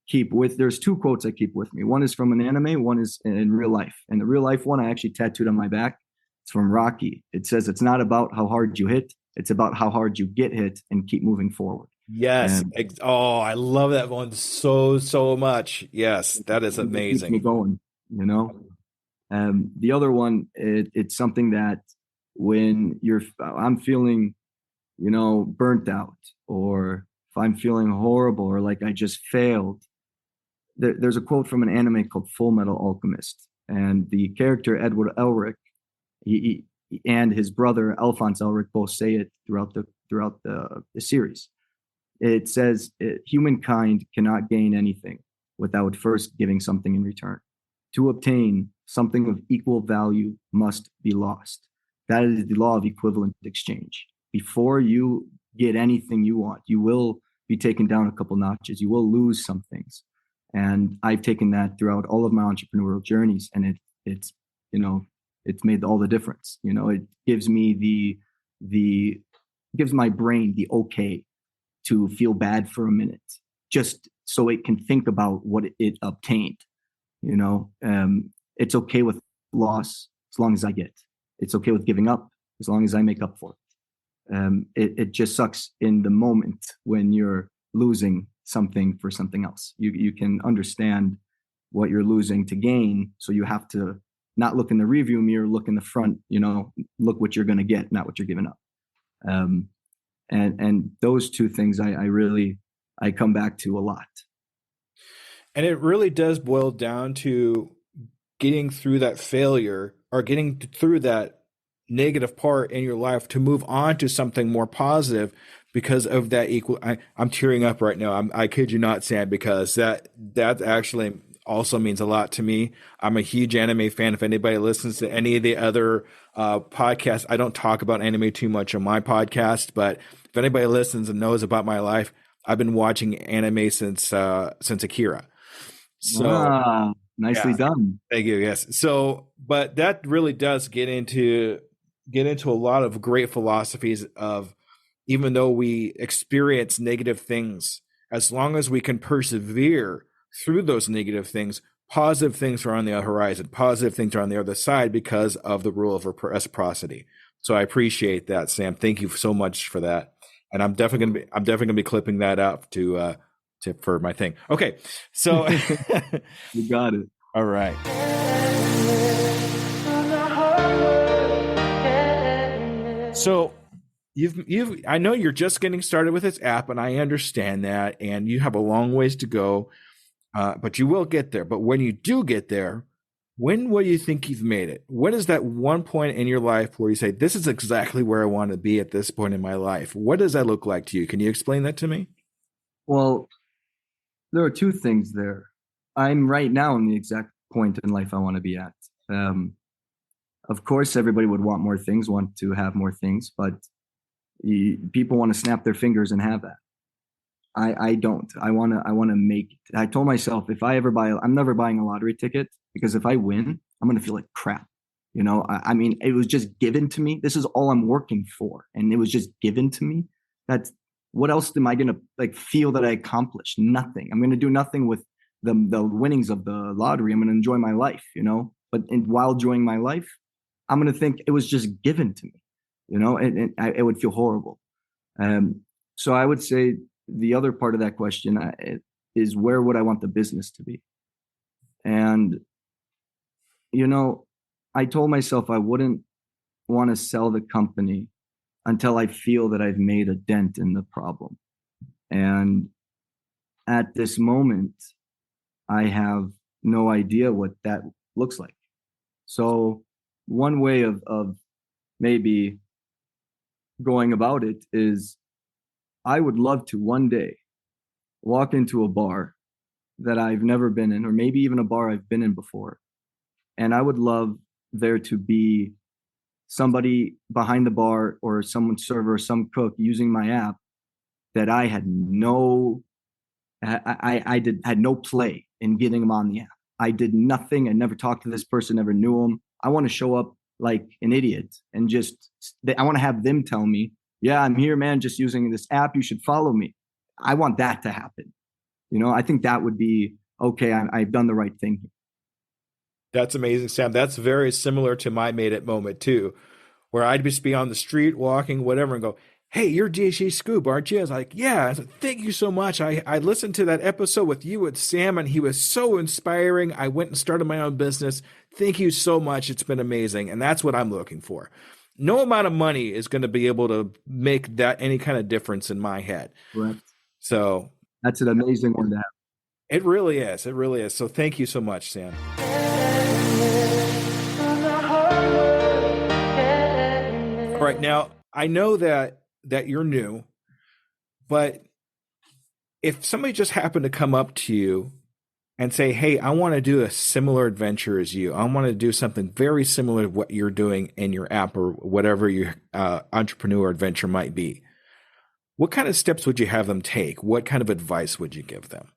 keep with. There's two quotes I keep with me. One is from an anime. One is in real life. And the real life one I actually tattooed on my back. It's from Rocky. It says, "It's not about how hard you hit. It's about how hard you get hit and keep moving forward." Yes. And Oh, I love that one so much. Yes, that is it keeps me amazing. going. The other one, it's something that when I'm feeling, burnt out, or if I'm feeling horrible, or like I just failed. There's a quote from an anime called Full Metal Alchemist, and the character Edward Elric, and his brother Alphonse Elric both say it throughout the series. It says, humankind cannot gain anything without first giving something in return. To obtain something of equal value must be lost. That is the law of equivalent exchange. Before you get anything you want, you will be taken down a couple notches. You will lose some things. And I've taken that throughout all of my entrepreneurial journeys, and it's it's made all the difference. It gives me the gives my brain the okay to feel bad for a minute, just so it can think about what it obtained. It's okay with loss as long as I get. It's okay with giving up as long as I make up for it. It just sucks in the moment when you're losing something for something else. You can understand what you're losing to gain, so you have to not look in the rearview mirror, look in the front. Look what you're going to get, not what you're giving up. And those two things I come back to a lot. And it really does boil down to getting through that failure, or getting through that negative part in your life to move on to something more positive because of that I'm tearing up right now. I kid you not, Sam, because that actually also means a lot to me. I'm a huge anime fan. If anybody listens to any of the other podcasts, I don't talk about anime too much on my podcast, but if anybody listens and knows about my life, I've been watching anime since Akira. So Nicely yeah, done. thank you. Yes. So, but that really does get into a lot of great philosophies of, even though we experience negative things, as long as we can persevere through those negative things, positive things are on the horizon. Positive things are on the other side because of the rule of reciprocity. So I appreciate that, Sam. Thank you so much for that. And I'm definitely gonna be clipping that up for my thing. Okay, so You got it. all right. So I know you're just getting started with this app, and I understand that, and you have a long ways to go, but you will get there. But when you do get there, when will you think you've made it? What is that one point in your life where you say, this is exactly where I want to be at this point in my life? What does that look like to you? Can you explain that to me? Well, there are two things there. I'm right now in the exact point in life I want to be at. Of course, everybody would want more things, want to have more things, but people want to snap their fingers and have that. I don't. I want to make it. I told myself, if I ever I'm never buying a lottery ticket, because if I win, I'm going to feel like crap. I mean, it was just given to me. This is all I'm working for, and it was just given to me. That's what else am I going to feel that I accomplished? Nothing. I'm going to do nothing with the winnings of the lottery. I'm going to enjoy my life, but while enjoying my life, I'm going to think it was just given to me, and it would feel horrible. So I would say the other part of that question is, where would I want the business to be? And, I told myself I wouldn't want to sell the company until I feel that I've made a dent in the problem. And at this moment, I have no idea what that looks like. So one way of maybe going about it is, I would love to one day walk into a bar that I've never been in, or maybe even a bar I've been in before. And I would love there to be somebody behind the bar, or someone server, or some cook using my app that I had no play in getting them on the app. I did nothing. I never talked to this person, never knew him. I want to show up like an idiot and just, I want to have them tell me, yeah, I'm here, man, just using this app. You should follow me. I want that to happen. I think that would be okay. I've done the right thing. That's amazing, Sam. That's very similar to my made it moment too, where I'd just be on the street walking, whatever, and go, "Hey, you're DHA Scoop, aren't you?" I was like, "Yeah." I said, "Thank you so much. I listened to that episode with you with Sam, and he was so inspiring. I went and started my own business. Thank you so much. It's been amazing." And that's what I'm looking for. No amount of money is going to be able to make that any kind of difference in my head. Correct. So That's an amazing one to have. it really is. It really is. So thank you so much, Sam. All right, now I know that you're new, but if somebody just happened to come up to you and say, "Hey, I want to do a similar adventure as you. I want to do something very similar to what you're doing in your app or whatever your entrepreneur adventure might be," what kind of steps would you have them take? What kind of advice would you give them?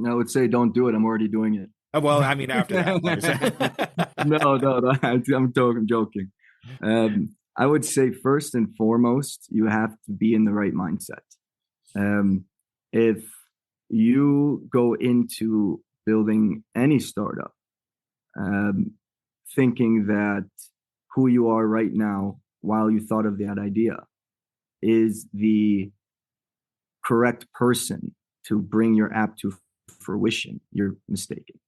I would say, don't do it. I'm already doing it. Well, I mean, after that. No. I'm joking. I would say first and foremost, you have to be in the right mindset. If you go into building any startup, thinking that who you are right now, while you thought of that idea, is the correct person to bring your app to fruition, you're mistaken.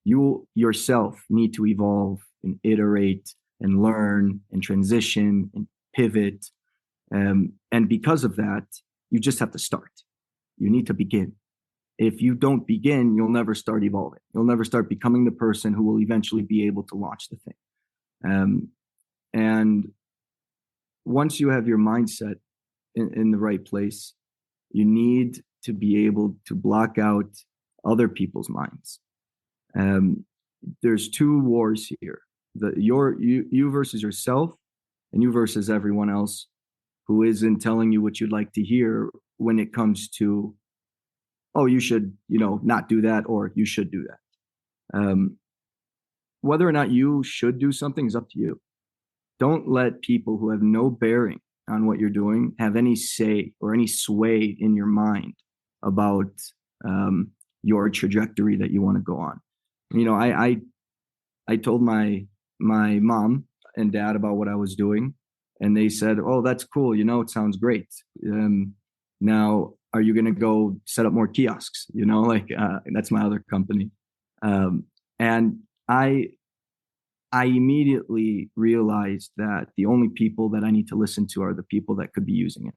You yourself need to evolve and iterate and learn and transition and pivot. And because of that, you just have to start. You need to begin. If you don't begin, you'll never start evolving. You'll never start becoming the person who will eventually be able to launch the thing. And once you have your mindset in the right place, you need to be able to block out other people's minds. There's two wars here: you versus yourself, and you versus everyone else who isn't telling you what you'd like to hear when it comes to, oh, you should, not do that, or you should do that. Whether or not you should do something is up to you. Don't let people who have no bearing on what you're doing have any say or any sway in your mind about your trajectory that you want to go on. I told my mom and dad about what I was doing, and they said, "Oh, that's cool. It sounds great. Now, are you going to go set up more kiosks?" That's my other company. And I immediately realized that the only people that I need to listen to are the people that could be using it.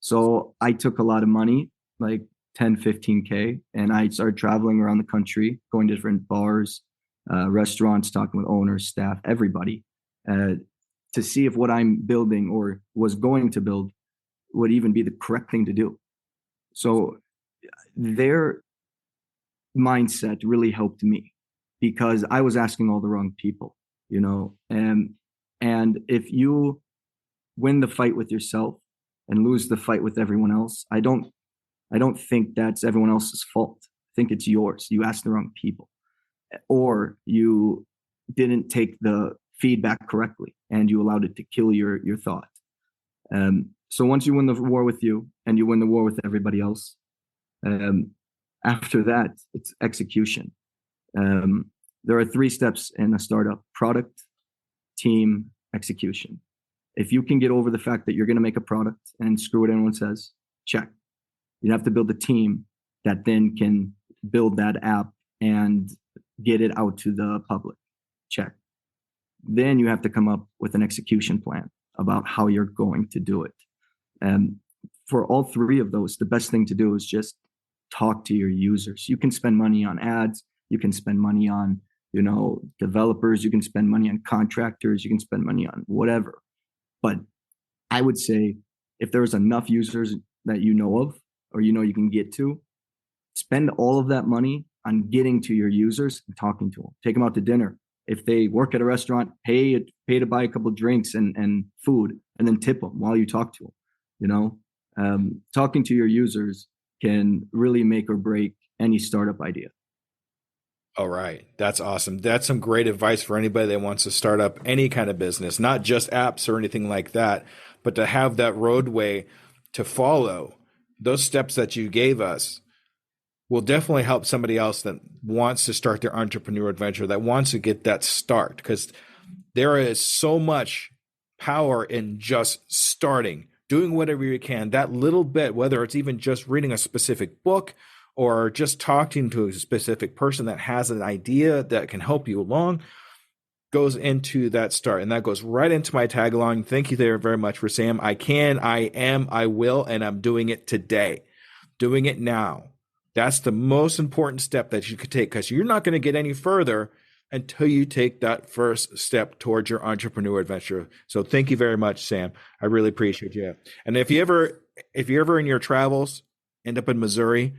So I took a lot of money, like 10, 15K, and I started traveling around the country, going to different bars, restaurants, talking with owners, staff, everybody, to see if what I'm building or was going to build would even be the correct thing to do. So their mindset really helped me because I was asking all the wrong people, and if you win the fight with yourself and lose the fight with everyone else, I don't think that's everyone else's fault. I think it's yours. You asked the wrong people, or you didn't take the feedback correctly and you allowed it to kill your thought. So once you win the war with you and you win the war with everybody else, after that, it's execution. There are 3 steps in a startup: product, team, execution. If you can get over the fact that you're going to make a product and screw what anyone says, check. You have to build a team that then can build that app and get it out to the public. Check. Then you have to come up with an execution plan about how you're going to do it. And for all 3 of those, the best thing to do is just talk to your users. You can spend money on ads. You can spend money on, developers. You can spend money on contractors. You can spend money on whatever. But I would say if there's enough users that you know of, or you can get to, spend all of that money on getting to your users and talking to them. Take them out to dinner. If they work at a restaurant, pay to buy a couple of drinks and food, and then tip them while you talk to them. Talking to your users can really make or break any startup idea. All right. That's awesome. That's some great advice for anybody that wants to start up any kind of business, not just apps or anything like that, but to have that roadway to follow. Those steps that you gave us will definitely help somebody else that wants to start their entrepreneur adventure, that wants to get that start, because there is so much power in just starting, doing whatever you can, that little bit, whether it's even just reading a specific book or just talking to a specific person that has an idea that can help you along, goes into that start. And that goes right into my tagline. Thank you there very much for Sam. I can, I am, I will, and I'm doing it today, doing it now. That's the most important step that you could take, because you're not going to get any further until you take that first step towards your entrepreneur adventure. So thank you very much, Sam. I really appreciate you. And if you ever in your travels end up in Missouri,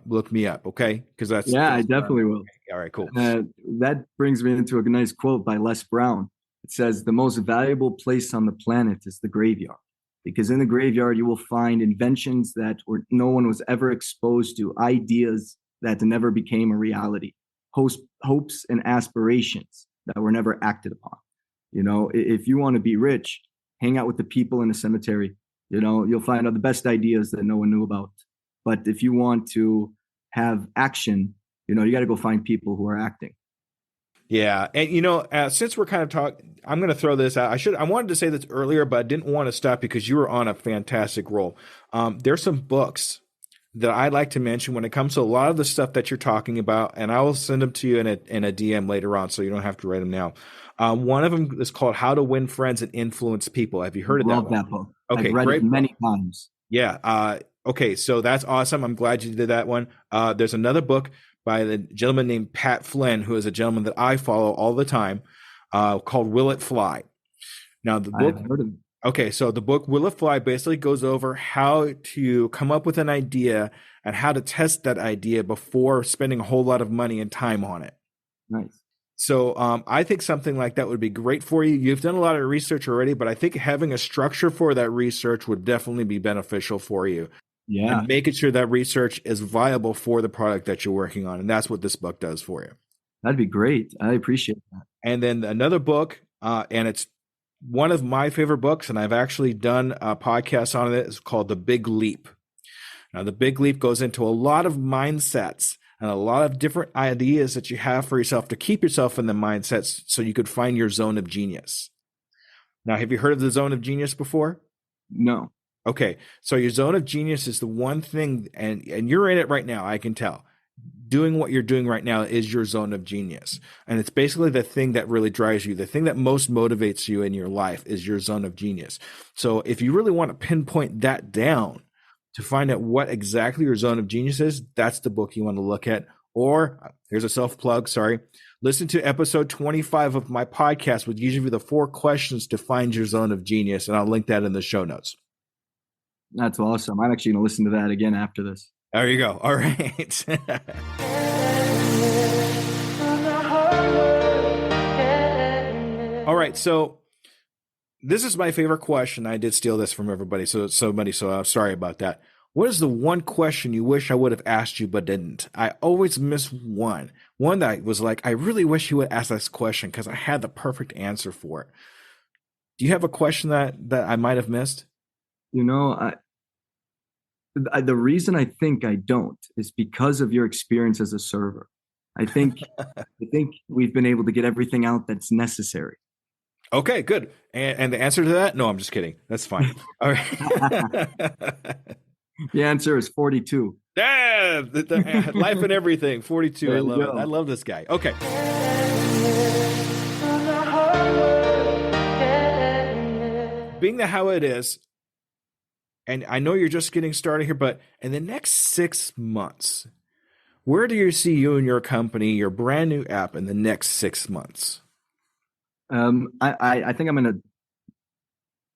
look me up, okay? Because Yeah, I that's where I'm definitely at. will. All right, cool. Uh, that brings me into a nice quote by Les Brown. It says, "The most valuable place on the planet is the graveyard, because in the graveyard you will find inventions that no one was ever exposed to, ideas that never became a reality, hopes and aspirations that were never acted upon." You know, if you want to be rich, hang out with the people in the cemetery. You know, you'll find out the best ideas that no one knew about. But if you want to have action, you know, you got to go find people who are acting. Yeah, and since we're kind of talking, I'm going to throw this out. I wanted to say this earlier, but I didn't want to stop because you were on a fantastic roll. There's some books that I like to mention when it comes to a lot of the stuff that you're talking about, and I will send them to you in a DM later on, so you don't have to write them now. One of them is called "How to Win Friends and Influence People." Have you heard of that Love one? that book. I've Okay, read it great book. many times. Yeah. Okay, so that's awesome. I'm glad you did that one. There's another book by the gentleman named Pat Flynn, who is a gentleman that I follow all the time, called "Will It Fly?" Now, the I've book. heard of it. Okay, so the book "Will It Fly" basically goes over how to come up with an idea and how to test that idea before spending a whole lot of money and time on it. Nice. So I think something like that would be great for you. You've done a lot of research already, but I think having a structure for that research would definitely be beneficial for you, Yeah, and making sure that research is viable for the product that you're working on. And that's what this book does for you. that'd be great. I appreciate that. And then another book, and it's one of my favorite books, and I've actually done a podcast on it. It's called The Big Leap. Now, The Big Leap goes into a lot of mindsets and a lot of different ideas that you have for yourself to keep yourself in the mindsets so you could find your zone of genius. Now, have you heard of the zone of genius before? No. Okay, so your zone of genius is the one thing, and you're in it right now, I can tell. Doing what you're doing right now is your zone of genius. And it's basically the thing that really drives you, the thing that most motivates you in your life is your zone of genius. So if you really want to pinpoint that down to find out what exactly your zone of genius is, that's the book you want to look at. Or here's a self plug, sorry. Listen to episode 25 of my podcast, which gives you the 4 questions to find your zone of genius. And I'll link that in the show notes. That's awesome. I'm actually going to listen to that again after this. There you go. All right. All right. So this is my favorite question. I did steal this from everybody. So I'm sorry about that. What is the one question you wish I would have asked you but didn't? I always miss one. One that was like, I really wish you would ask this question because I had the perfect answer for it. Do you have a question that I might have missed? You know, the reason I think I don't is because of your experience as a server. I think we've been able to get everything out that's necessary. Okay, good. And the answer to that? No, I'm just kidding. That's fine. All right. The answer is 42. Yeah, life and everything. 42. There I you love it. I go. love this guy. Okay. Being the how it is, and I know you're just getting started here, but in the next 6 months, where do you see you and your company, your brand new app, in the next 6 months? I think I'm going to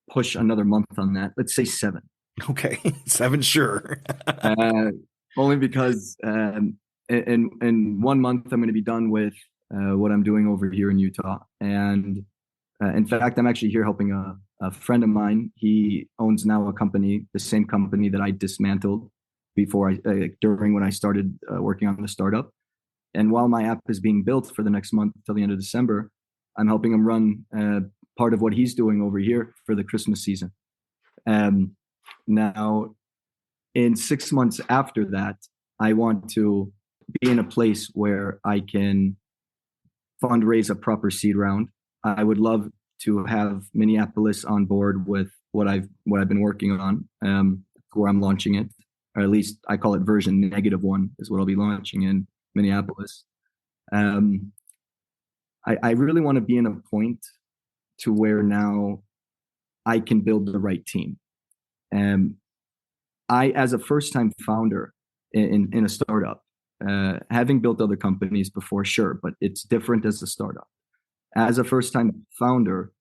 push another month on that. Let's say 7. Okay, 7, sure. Uh, Only because in 1 month I'm going to be done with what I'm doing over here in Utah, and in fact I'm actually here helping a friend of mine. He owns now a company, the same company that I dismantled before during when I started working on the startup. And while my app is being built for the next month till the end of December, I'm helping him run part of what he's doing over here for the Christmas season. Now, in 6 months after that, I want to be in a place where I can fundraise a proper seed round. I would love to have Minneapolis on board with what I've been working on, where I'm launching it, or at least I call it version -1 is what I'll be launching in Minneapolis. I really want to be in a point to where now I can build the right team. I, as a first-time founder in a startup, having built other companies before, sure, but it's different as a startup. As a first-time founder,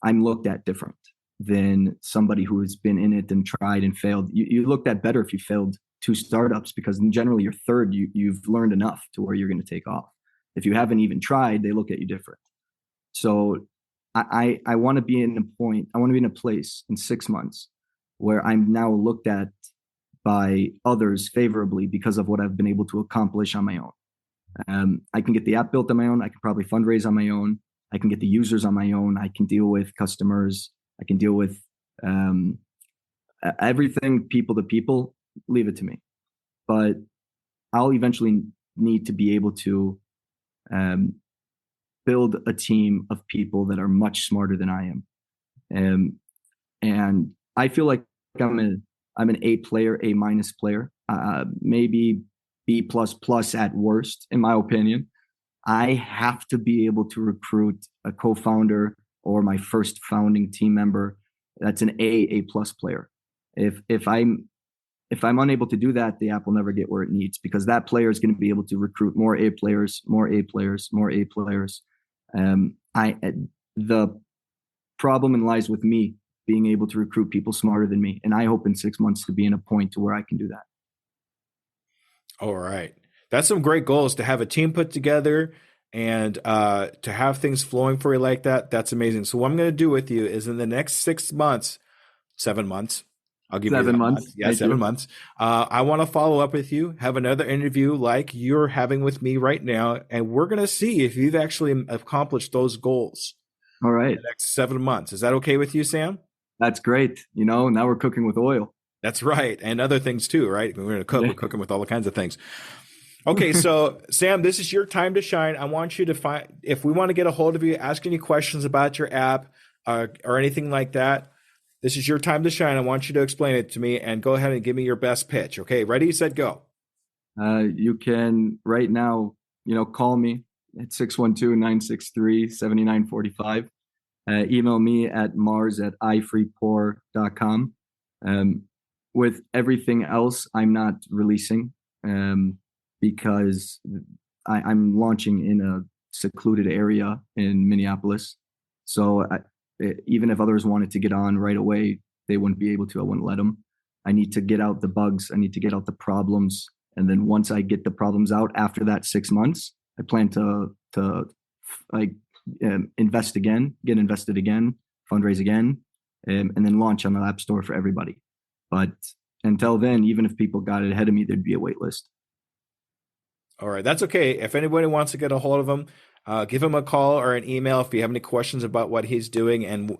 I'm looked at different than somebody who has been in it and tried and failed. You looked at better if you failed 2 startups, because generally your third, you've learned enough to where you're going to take off. If you haven't even tried, they look at you different. So I want to be in a point, I want to be in a place in 6 months where I'm now looked at by others favorably because of what I've been able to accomplish on my own. I can get the app built on my own. I can probably fundraise on my own. I can get the users on my own. I can deal with customers. I can deal with everything people to people. Leave it to me. But I'll eventually need to be able to build a team of people that are much smarter than I am. And I feel like I'm an A player, A- player, maybe B++ at worst, in my opinion. I have to be able to recruit a co-founder or my first founding team member that's an A+ player. If I'm unable to do that, the app will never get where it needs, because that player is going to be able to recruit more A players, more A players, more A players. The problem lies with me being able to recruit people smarter than me, and I hope in 6 months to be in a point to where I can do that. All right. That's some great goals, to have a team put together and to have things flowing for you like that. That's amazing. So what I'm going to do with you is, in the next 6 months, 7 months, I'll give you 7 that months. month. Yeah, 7 months. I want to follow up with you, have another interview like you're having with me right now, and we're going to see if you've actually accomplished those goals. All right. In the next 7 months. Is that okay with you, Sam? That's great. Now we're cooking with oil. That's right. And other things too, right? We're going to cook. Yeah. We're cooking with all kinds of things. Okay, so Sam, this is your time to shine. I want you to find, if we want to get a hold of you, ask any questions about your app or anything like that, this is your time to shine. I want you to explain it to me, and go ahead and give me your best pitch. Okay, ready, set, go. You can right now, call me at 612-963-7945. Email me at mars@ifreepoor.com. With everything else, I'm not releasing because I'm launching in a secluded area in Minneapolis. So even if others wanted to get on right away, they wouldn't be able to. I wouldn't let them. I need to get out the bugs. I need to get out the problems. And then once I get the problems out after that 6 months, I plan to invest again, get invested again, fundraise again, and then launch on the App Store for everybody. But until then, even if people got it ahead of me, there'd be a wait list. All right. That's okay. If anybody wants to get a hold of him, give him a call or an email if you have any questions about what he's doing. And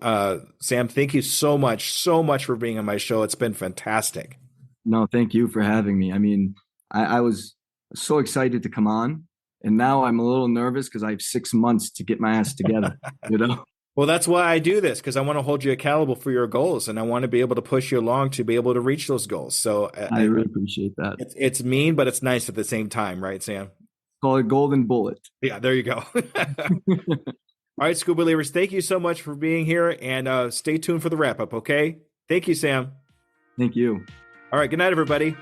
Sam, thank you so much for being on my show. It's been fantastic. No, thank you for having me. I mean, I was so excited to come on, and now I'm a little nervous because I have 6 months to get my ass together, Well, that's why I do this, because I want to hold you accountable for your goals, and I want to be able to push you along to be able to reach those goals. So I really appreciate that. It's mean, but it's nice at the same time, right, Sam? Call it golden bullet. Yeah, there you go. All right, Scuba Believers, thank you so much for being here, and stay tuned for the wrap up, okay? Thank you, Sam. Thank you. All right, good night, everybody.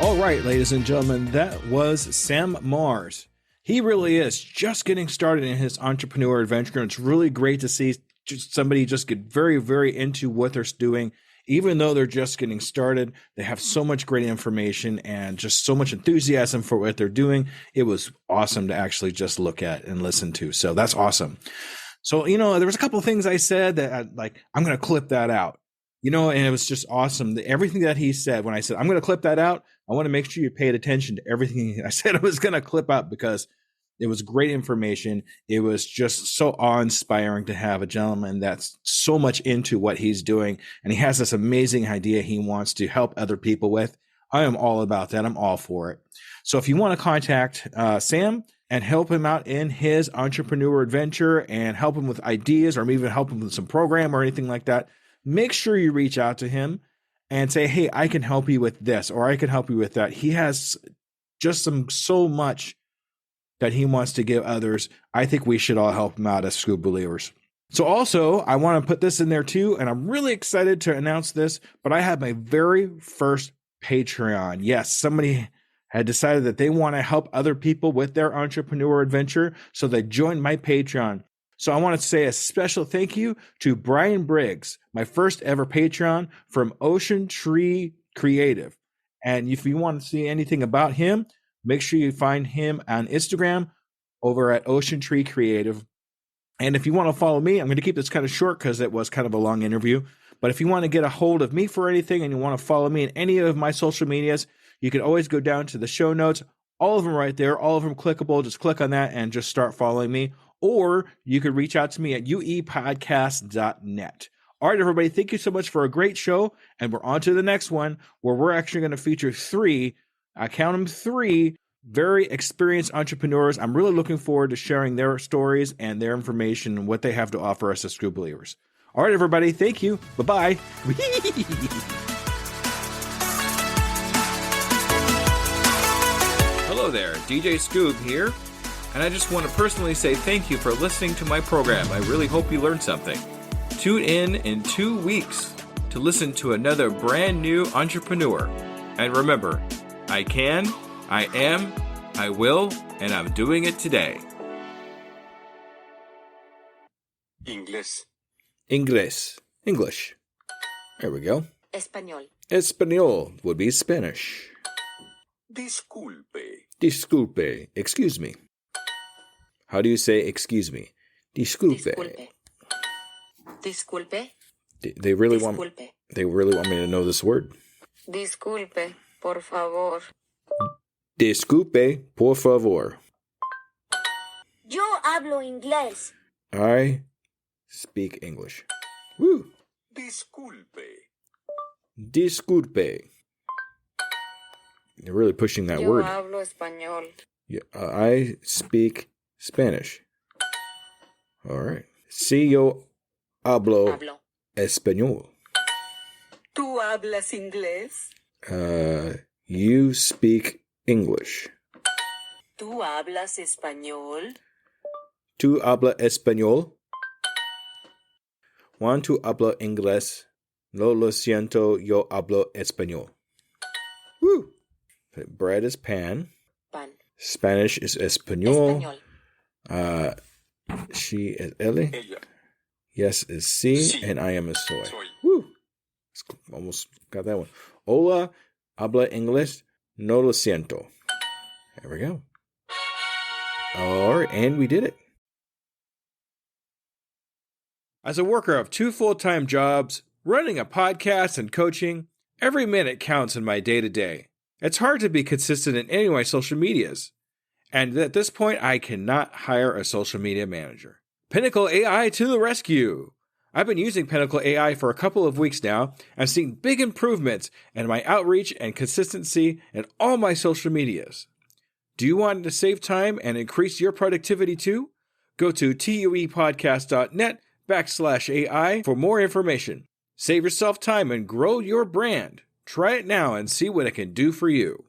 All right, ladies and gentlemen, that was Sam Mars. He really is just getting started in his entrepreneur adventure, and it's really great to see somebody just get very, very into what they're doing. Even though they're just getting started, they have so much great information and just so much enthusiasm for what they're doing. It was awesome to actually just look at and listen to. So that's awesome. So, there was a couple of things I said that I'm going to clip that out, and it was just awesome. Everything that he said, when I said, I'm going to clip that out, I want to make sure you paid attention to everything I said I was going to clip out, because it was great information. It was just so awe-inspiring to have a gentleman that's so much into what he's doing. And he has this amazing idea he wants to help other people with. I am all about that. I'm all for it. So if you want to contact Sam and help him out in his entrepreneur adventure and help him with ideas, or even help him with some program or anything like that, make sure you reach out to him and say, hey, I can help you with this, or I can help you with that. He has just so much that he wants to give others. I think we should all help him out as Scoob believers. So also, I want to put this in there too, and I'm really excited to announce this, but I have my very first Patreon. Yes, somebody had decided that they want to help other people with their entrepreneur adventure, so they joined my Patreon. So I want to say a special thank you to Brian Briggs, my first ever Patreon from Ocean Tree Creative. And if you want to see anything about him, make sure you find him on Instagram over at Ocean Tree Creative. And if you want to follow me, I'm going to keep this kind of short because it was kind of a long interview. But if you want to get a hold of me for anything and you want to follow me in any of my social medias, you can always go down to the show notes. All of them right there, all of them clickable. Just click on that and just start following me. Or you could reach out to me at uepodcast.net. All right, everybody, thank you so much for a great show. And we're on to the next one, where we're actually going to feature three very experienced entrepreneurs. I'm really looking forward to sharing their stories and their information and what they have to offer us as Scoob believers. All right, everybody, thank you. Bye-bye. Hello there, DJ Scoob here. And I just want to personally say thank you for listening to my program. I really hope you learned something. Tune in 2 weeks to listen to another brand new entrepreneur. And remember, I can, I am, I will, and I'm doing it today. Inglés. English. There we go. Español. Español would be Spanish. Disculpe. Excuse me. How do you say excuse me? Disculpe. Disculpe. They really want me to know this word. Disculpe, por favor. Disculpe, por favor. Yo hablo inglés. I speak English. Woo. Disculpe. They're really pushing that Yo word. hablo español. Yeah, I speak Spanish. All right. Si yo hablo español. ¿Tú hablas inglés? You speak English. ¿Tú hablas español? ¿Tú hablas español? Juan, ¿tú hablas inglés? No lo siento, yo hablo español. Woo! Bread is pan. Pan. Spanish is español. Español. She is Ellie. Ella. Yes is C, Sí. and I am a soy. Soy. Woo! Almost got that one. Hola, habla inglés. No lo siento. There we go. All right, and we did it. As a worker of 2 full-time jobs, running a podcast and coaching, every minute counts in my day-to-day. It's hard to be consistent in any of my social medias. And at this point, I cannot hire a social media manager. Pinnacle AI to the rescue! I've been using Pinnacle AI for a couple of weeks now and seeing big improvements in my outreach and consistency in all my social medias. Do you want to save time and increase your productivity too? Go to tuepodcast.net/AI for more information. Save yourself time and grow your brand. Try it now and see what it can do for you.